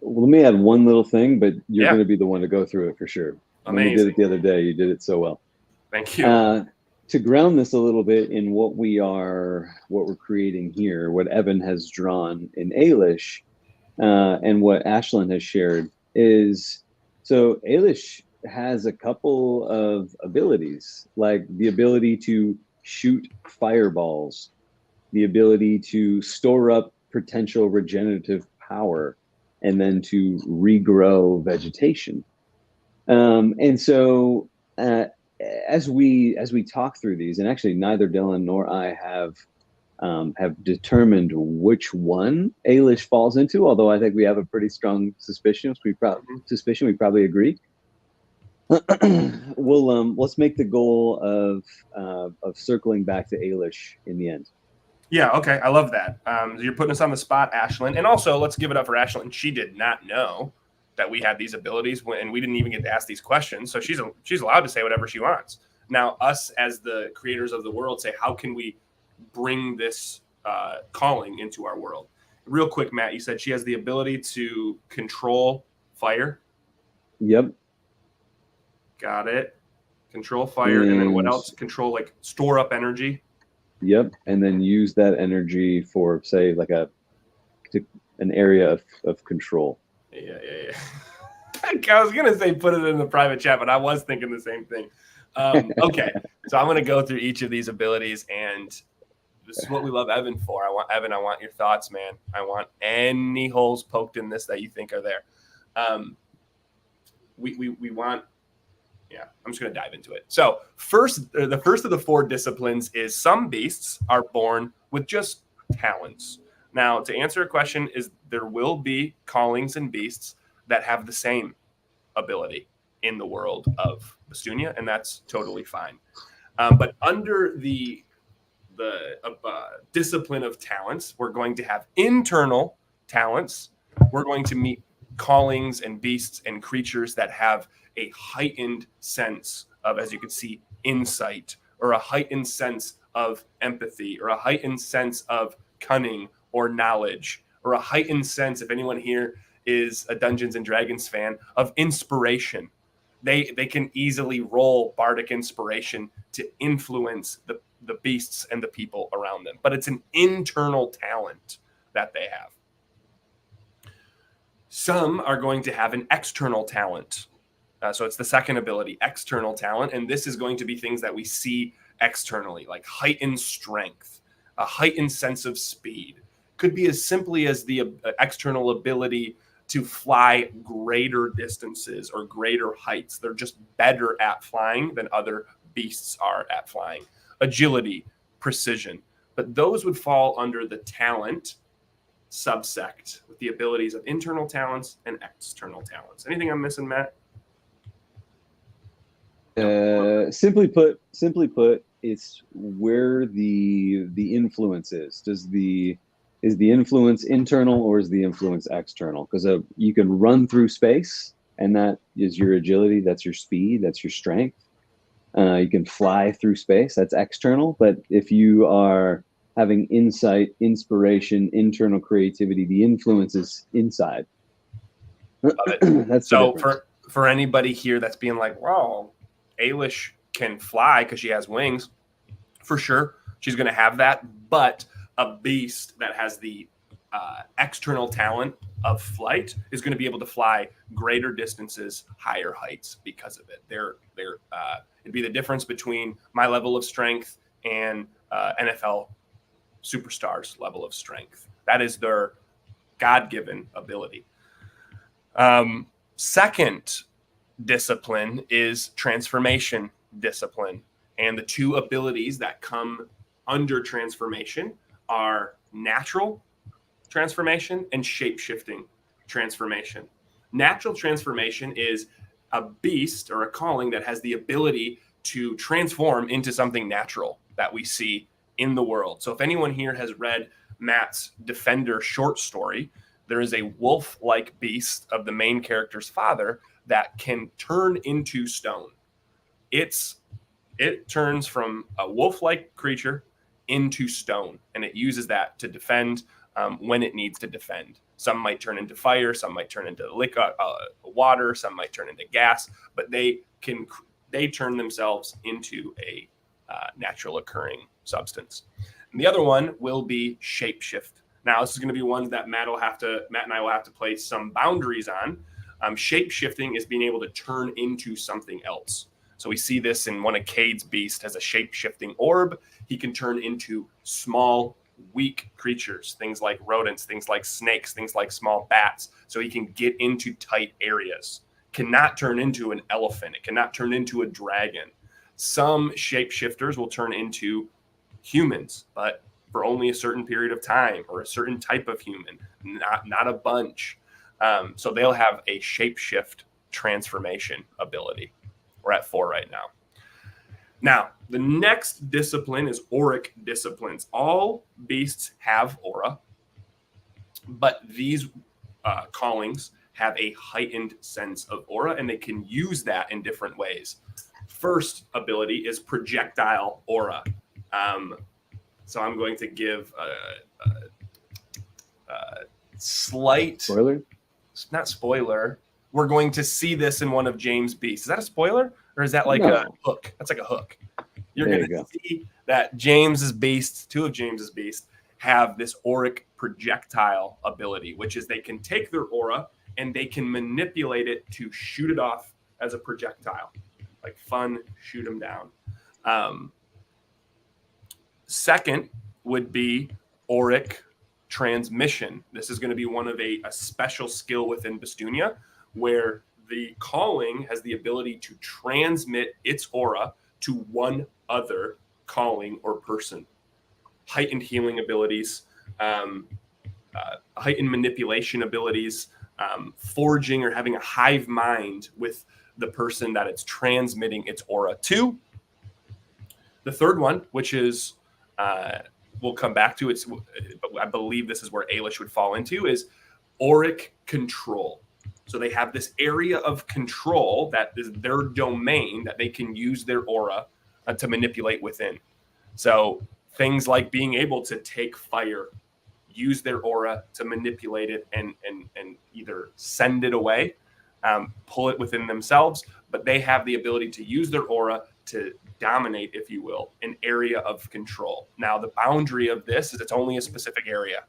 Well, let me add one little thing, but you're going to be the one to go through it for sure.
Amazing.
When you did it the other day, you did it so well.
Thank you.
To ground this a little bit in what we're creating here, what Evan has drawn in Ailish, and what Ashlyn has shared is, so Ailish has a couple of abilities, like the ability to shoot fireballs, the ability to store up potential regenerative power, and then to regrow vegetation. And so as we talk through these, and actually neither Dylan nor I have determined which one Ailish falls into, although I think we have a pretty strong suspicion. We probably agree. Let's make the goal of circling back to Ailish in the end.
Yeah, okay, I love that. You're putting us on the spot, Ashlyn, and also let's give it up for Ashlyn. She did not know that we had these abilities, and we didn't even get to ask these questions, so she's allowed to say whatever she wants. Now, us as the creators of the world say, how can we bring this calling into our world? Real quick, Matt, you said she has the ability to control fire.
Yep.
Got it. Control fire, and then what else? Control, like, store up energy.
Yep, and then use that energy for, say, like an area of control.
Yeah. I was gonna say put it in the private chat, but I was thinking the same thing. Okay, so I'm gonna go through each of these abilities, and this is what we love Evan for. I want your thoughts, man. I want any holes poked in this that you think are there. we want. Yeah, I'm just going to dive into it. So the first of the 4 disciplines is some beasts are born with just talents. Now, to answer a question, is there will be callings and beasts that have the same ability in the world of Bastunia, and that's totally fine. But under the discipline of talents, we're going to have internal talents. We're going to meet callings and beasts and creatures that have a heightened sense of, as you can see, insight, or a heightened sense of empathy, or a heightened sense of cunning or knowledge, or a heightened sense, if anyone here is a Dungeons and Dragons fan, of inspiration. They can easily roll bardic inspiration to influence the beasts and the people around them. But it's an internal talent that they have. Some are going to have an external talent. So it's the second ability, external talent. And this is going to be things that we see externally, like heightened strength, a heightened sense of speed. Could be as simply as the external ability to fly greater distances or greater heights. They're just better at flying than other beasts are at flying. Agility, precision. But those would fall under the talent subsect with the abilities of internal talents and external talents. Anything I'm missing, Matt?
Simply put, it's where the influence is. Is the influence internal or is the influence external? Because you can run through space, and that is your agility, that's your speed, that's your strength. You can fly through space, that's external. But if you are having insight, inspiration, internal creativity, the influence is inside. That's
so for anybody here that's being like, wow, Ailish can fly because she has wings, for sure she's going to have that. But a beast that has the external talent of flight is going to be able to fly greater distances, higher heights because of it. It'd be the difference between my level of strength and NFL superstars' level of strength. That is their God-given ability. Second discipline is transformation discipline. And the 2 abilities that come under transformation are natural transformation and shape-shifting transformation. Natural transformation is a beast or a calling that has the ability to transform into something natural that we see in the world. So if anyone here has read Matt's Defender short story, there is a wolf-like beast of the main character's father that can turn into stone. It turns from a wolf-like creature into stone, and it uses that to defend when it needs to defend. Some might turn into fire, some might turn into water, some might turn into gas, but they turn themselves into a natural occurring substance. And the other one will be shapeshift. Now, this is going to be ones that Matt and I will have to place some boundaries on. Shape-shifting is being able to turn into something else. So we see this in one of Cade's beasts as a shape-shifting orb. He can turn into small, weak creatures, things like rodents, things like snakes, things like small bats. So he can get into tight areas. Cannot turn into an elephant. It cannot turn into a dragon. Some shapeshifters will turn into humans, but for only a certain period of time, or a certain type of human, not a bunch. So they'll have a shapeshift transformation ability. We're at 4 right now. Now, the next discipline is auric disciplines. All beasts have aura, but these callings have a heightened sense of aura, and they can use that in different ways. First ability is projectile aura. So I'm going to give a slight...
Spoiler?
Not spoiler. We're going to see this in one of James' beasts. Is that a spoiler? Or is that like a hook? That's like a hook. You're going to see that James's beasts, 2 of James's beasts, have this auric projectile ability, which is they can take their aura and they can manipulate it to shoot it off as a projectile. Like fun, shoot them down. Second would be auric transmission. This is going to be one of a special skill within Bastunia, where the calling has the ability to transmit its aura to one other calling or person. Heightened healing abilities, heightened manipulation abilities, forging or having a hive mind with the person that it's transmitting its aura to. The third one, which is we'll come back to, but I believe this is where Ailish would fall into, is auric control. So they have this area of control that is their domain that they can use their aura to manipulate within. So things like being able to take fire, use their aura to manipulate it and either send it away, pull it within themselves, but they have the ability to use their aura to dominate, if you will, an area of control. Now, the boundary of this is it's only a specific area.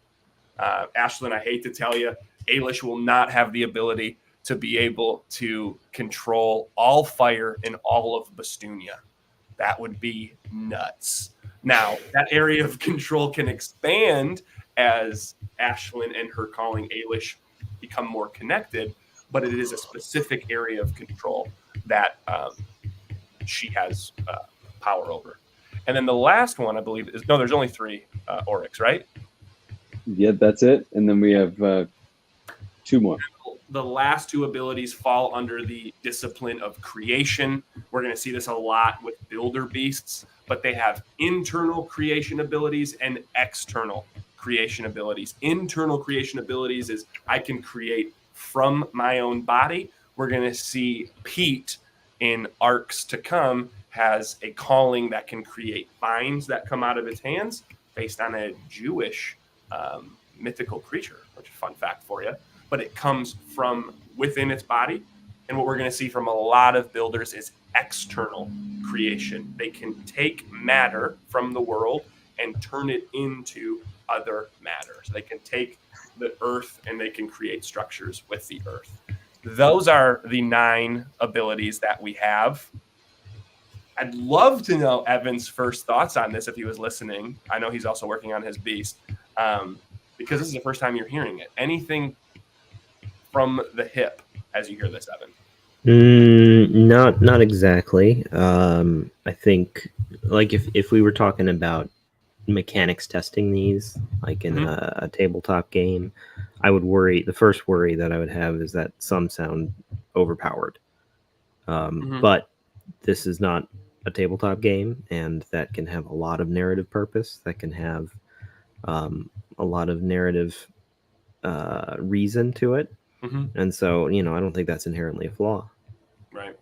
Ashlyn, I hate to tell you, Ailish will not have the ability to be able to control all fire in all of Bastunia. That would be nuts. Now, that area of control can expand as Ashlyn and her calling Ailish become more connected, but it is a specific area of control that she has power over. And then the last one, I believe, is there's only 3 aurics, right?
Yeah, that's it. And then we have 2 more.
The last 2 abilities fall under the discipline of creation. We're going to see this a lot with builder beasts, but they have internal creation abilities and external creation abilities. Internal creation abilities is I can create from my own body. We're going to see Pete in arcs to come has a calling that can create vines that come out of its hands based on a Jewish mythical creature, which is a fun fact for you. But it comes from within its body. And what we're going to see from a lot of builders is external creation. They can take matter from the world and turn it into other matter. So they can take the earth and they can create structures with the earth. Those are the 9 abilities that we have. I'd love to know Evan's first thoughts on this if he was listening. I know he's also working on his beast, because this is the first time you're hearing it. Anything from the hip as you hear this, Evan?
Not exactly. I think like if we were talking about mechanics testing these, like in a tabletop game, I would worry. The first worry that I would have is that some sound overpowered. But this is not a tabletop game, and that can have a lot of narrative purpose. That can have a lot of narrative reason to it. And so, I don't think that's inherently a flaw.
Right.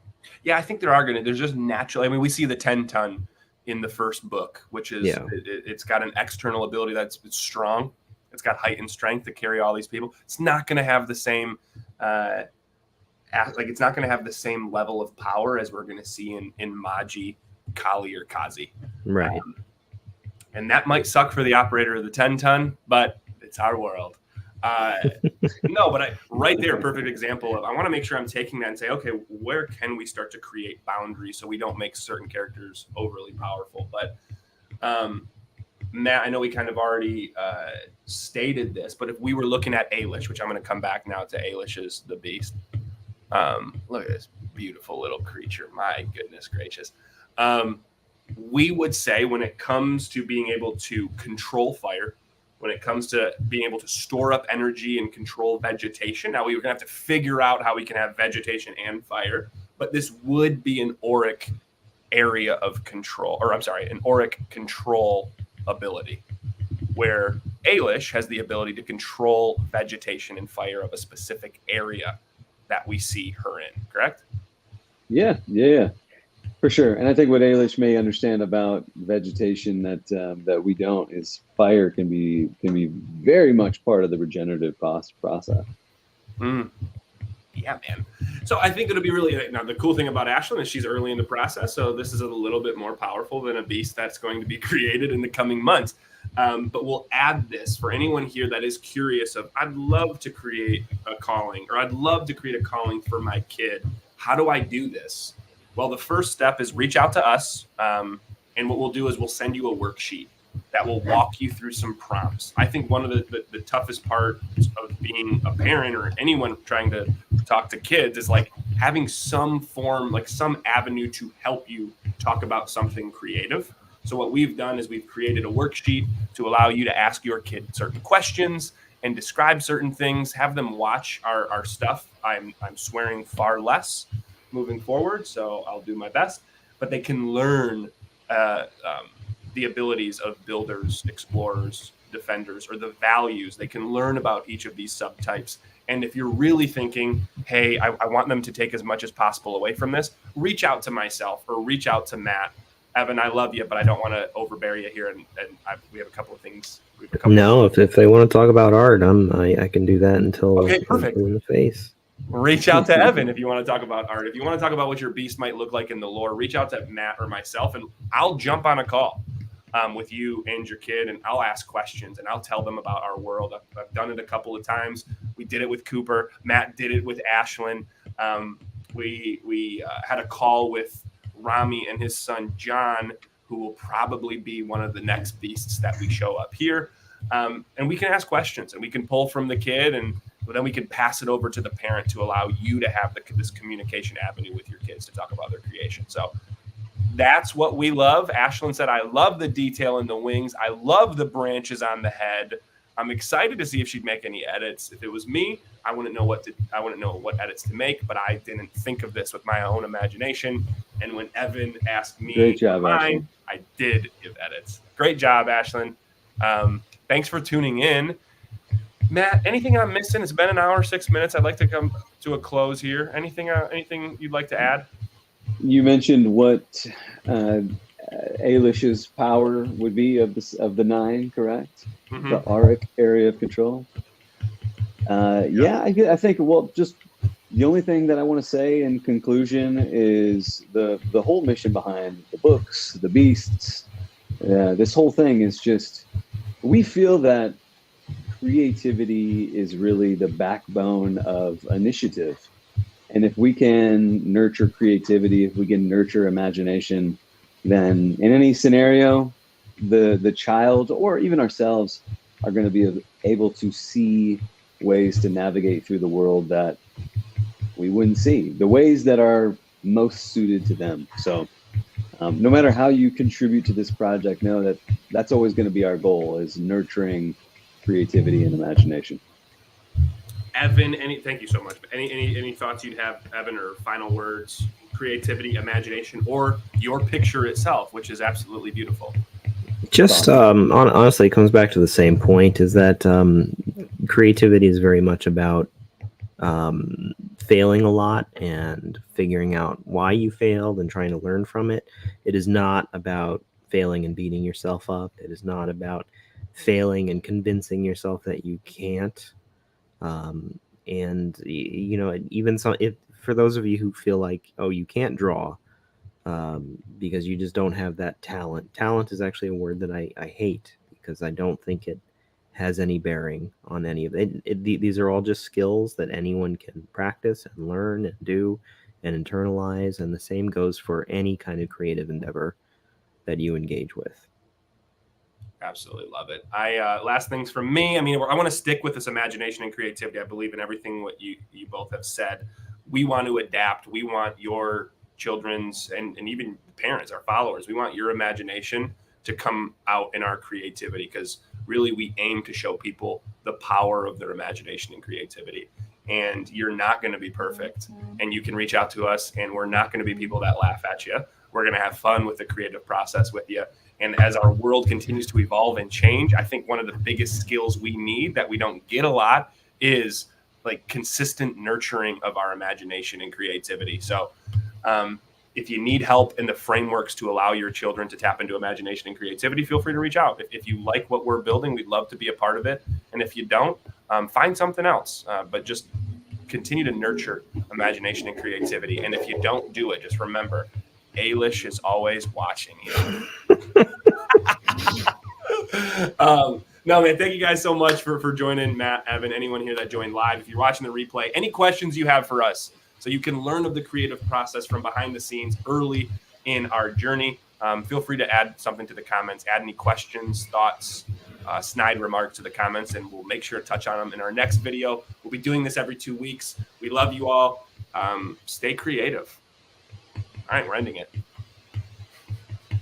Yeah, I think there's just naturally, I mean, we see the 10-ton in the first book, which is, it's got an external ability that's strong. It's got heightened strength to carry all these people. It's not going to have the same, it's not going to have the same level of power as we're going to see in Maji, Kali, or Kazi.
Right.
And that might suck for the operator of the 10-ton, but it's our world. No, but right there, perfect example of, I want to make sure I'm taking that and say, okay, where can we start to create boundaries so we don't make certain characters overly powerful? But Matt, I know we kind of already stated this, but if we were looking at Ailish, which I'm going to come back now to Ailish as the beast. Look at this beautiful little creature. My goodness gracious. We would say when it comes to being able to control fire, when it comes to being able to store up energy and control vegetation. Now, we were going to have to figure out how we can have vegetation and fire, but this would be an auric area of control, or I'm sorry, an auric control ability, where Ailish has the ability to control vegetation and fire of a specific area that we see her in, correct?
Yeah. For sure. And I think what Ailish may understand about vegetation that we don't is fire can be very much part of the regenerative process.
Yeah, man. So I think it'll be really, now the cool thing about Ashlyn is she's early in the process. So this is a little bit more powerful than a beast that's going to be created in the coming months. But we'll add this for anyone here that is curious of, I'd love to create a calling, or I'd love to create a calling for my kid. How do I do this? Well, the first step is reach out to us. And what we'll do is we'll send you a worksheet that will walk you through some prompts. I think one of the toughest parts of being a parent or anyone trying to talk to kids is like, having some form, like some avenue to help you talk about something creative. So what we've done is we've created a worksheet to allow you to ask your kid certain questions and describe certain things, have them watch our stuff. I'm swearing far less moving forward, so I'll do my best. But they can learn the abilities of builders, explorers, defenders, or the values. They can learn about each of these subtypes. And if you're really thinking, hey, I want them to take as much as possible away from this, reach out to myself or reach out to Matt. Evan, I love you, but I don't want to overbear you here. And we have a couple of things.
No, if they want to talk about art, I can do that until
okay, perfect.
In the face.
Reach out to Evan if you want to talk about art. If you want to talk about what your beast might look like in the lore, reach out to Matt or myself, and I'll jump on a call with you and your kid, and I'll ask questions, and I'll tell them about our world. I've done it a couple of times. We did it with Cooper. Matt did it with Ashlyn. We had a call with Rami and his son, John, who will probably be one of the next beasts that we show up here. And we can ask questions, and we can pull from the kid, and then we can pass it over to the parent to allow you to have this communication avenue with your kids to talk about their creation. So that's what we love. Ashlyn said, I love the detail in the wings. I love the branches on the head. I'm excited to see if she'd make any edits. If it was me, I wouldn't know what edits to make, but I didn't think of this with my own imagination. And when Evan asked me,
great job, Ashlyn.
I did give edits. Great job, Ashlyn. Thanks for tuning in. Matt, anything I'm missing? It's been an hour, 6 minutes. I'd like to come to a close here. Anything you'd like to add?
You mentioned what Ailish's power would be of the 9, correct? Mm-hmm. The auric area of control. Yeah, I think. Well, just the only thing that I want to say in conclusion is the whole mission behind the books, the beasts. This whole thing is just, we feel that creativity is really the backbone of initiative. And if we can nurture creativity, if we can nurture imagination, then in any scenario, the child or even ourselves are going to be able to see ways to navigate through the world that we wouldn't see, the ways that are most suited to them. So no matter how you contribute to this project, know that that's always going to be our goal, is nurturing creativity and imagination.
Evan, thank you so much. Any thoughts you'd have, Evan, or final words? Creativity, imagination, or your picture itself, which is absolutely beautiful.
Just honestly, it comes back to the same point: is that creativity is very much about failing a lot and figuring out why you failed and trying to learn from it. It is not about failing and beating yourself up. It is not about failing and convincing yourself that you can't. And even for those of you who feel like, oh, you can't draw because you just don't have that talent. Talent is actually a word that I hate, because I don't think it has any bearing on any of it. These are all just skills that anyone can practice and learn and do and internalize. And the same goes for any kind of creative endeavor that you engage with.
Absolutely love it. Last things from me. I mean, I want to stick with this imagination and creativity. I believe in everything what you both have said. We want to adapt. We want your children's and even parents, our followers, we want your imagination to come out in our creativity, because really we aim to show people the power of their imagination and creativity. And you're not going to be perfect. And you can reach out to us, and we're not going to be people that laugh at you. We're going to have fun with the creative process with you. And as our world continues to evolve and change, I think one of the biggest skills we need that we don't get a lot is like consistent nurturing of our imagination and creativity. So if you need help in the frameworks to allow your children to tap into imagination and creativity, feel free to reach out. If you like what we're building, we'd love to be a part of it. And if you don't, find something else. But just continue to nurture imagination and creativity. And if you don't do it, just remember, Ailish is always watching you. No, man, thank you guys so much for joining. Matt, Evan, anyone here that joined live. If you're watching the replay, any questions you have for us, so you can learn of the creative process from behind the scenes early in our journey, feel free to add something to the comments, add any questions, thoughts, snide remarks to the comments, and we'll make sure to touch on them in our next video. We'll be doing this every 2 weeks. We love you all. Stay creative. All right, we're ending it.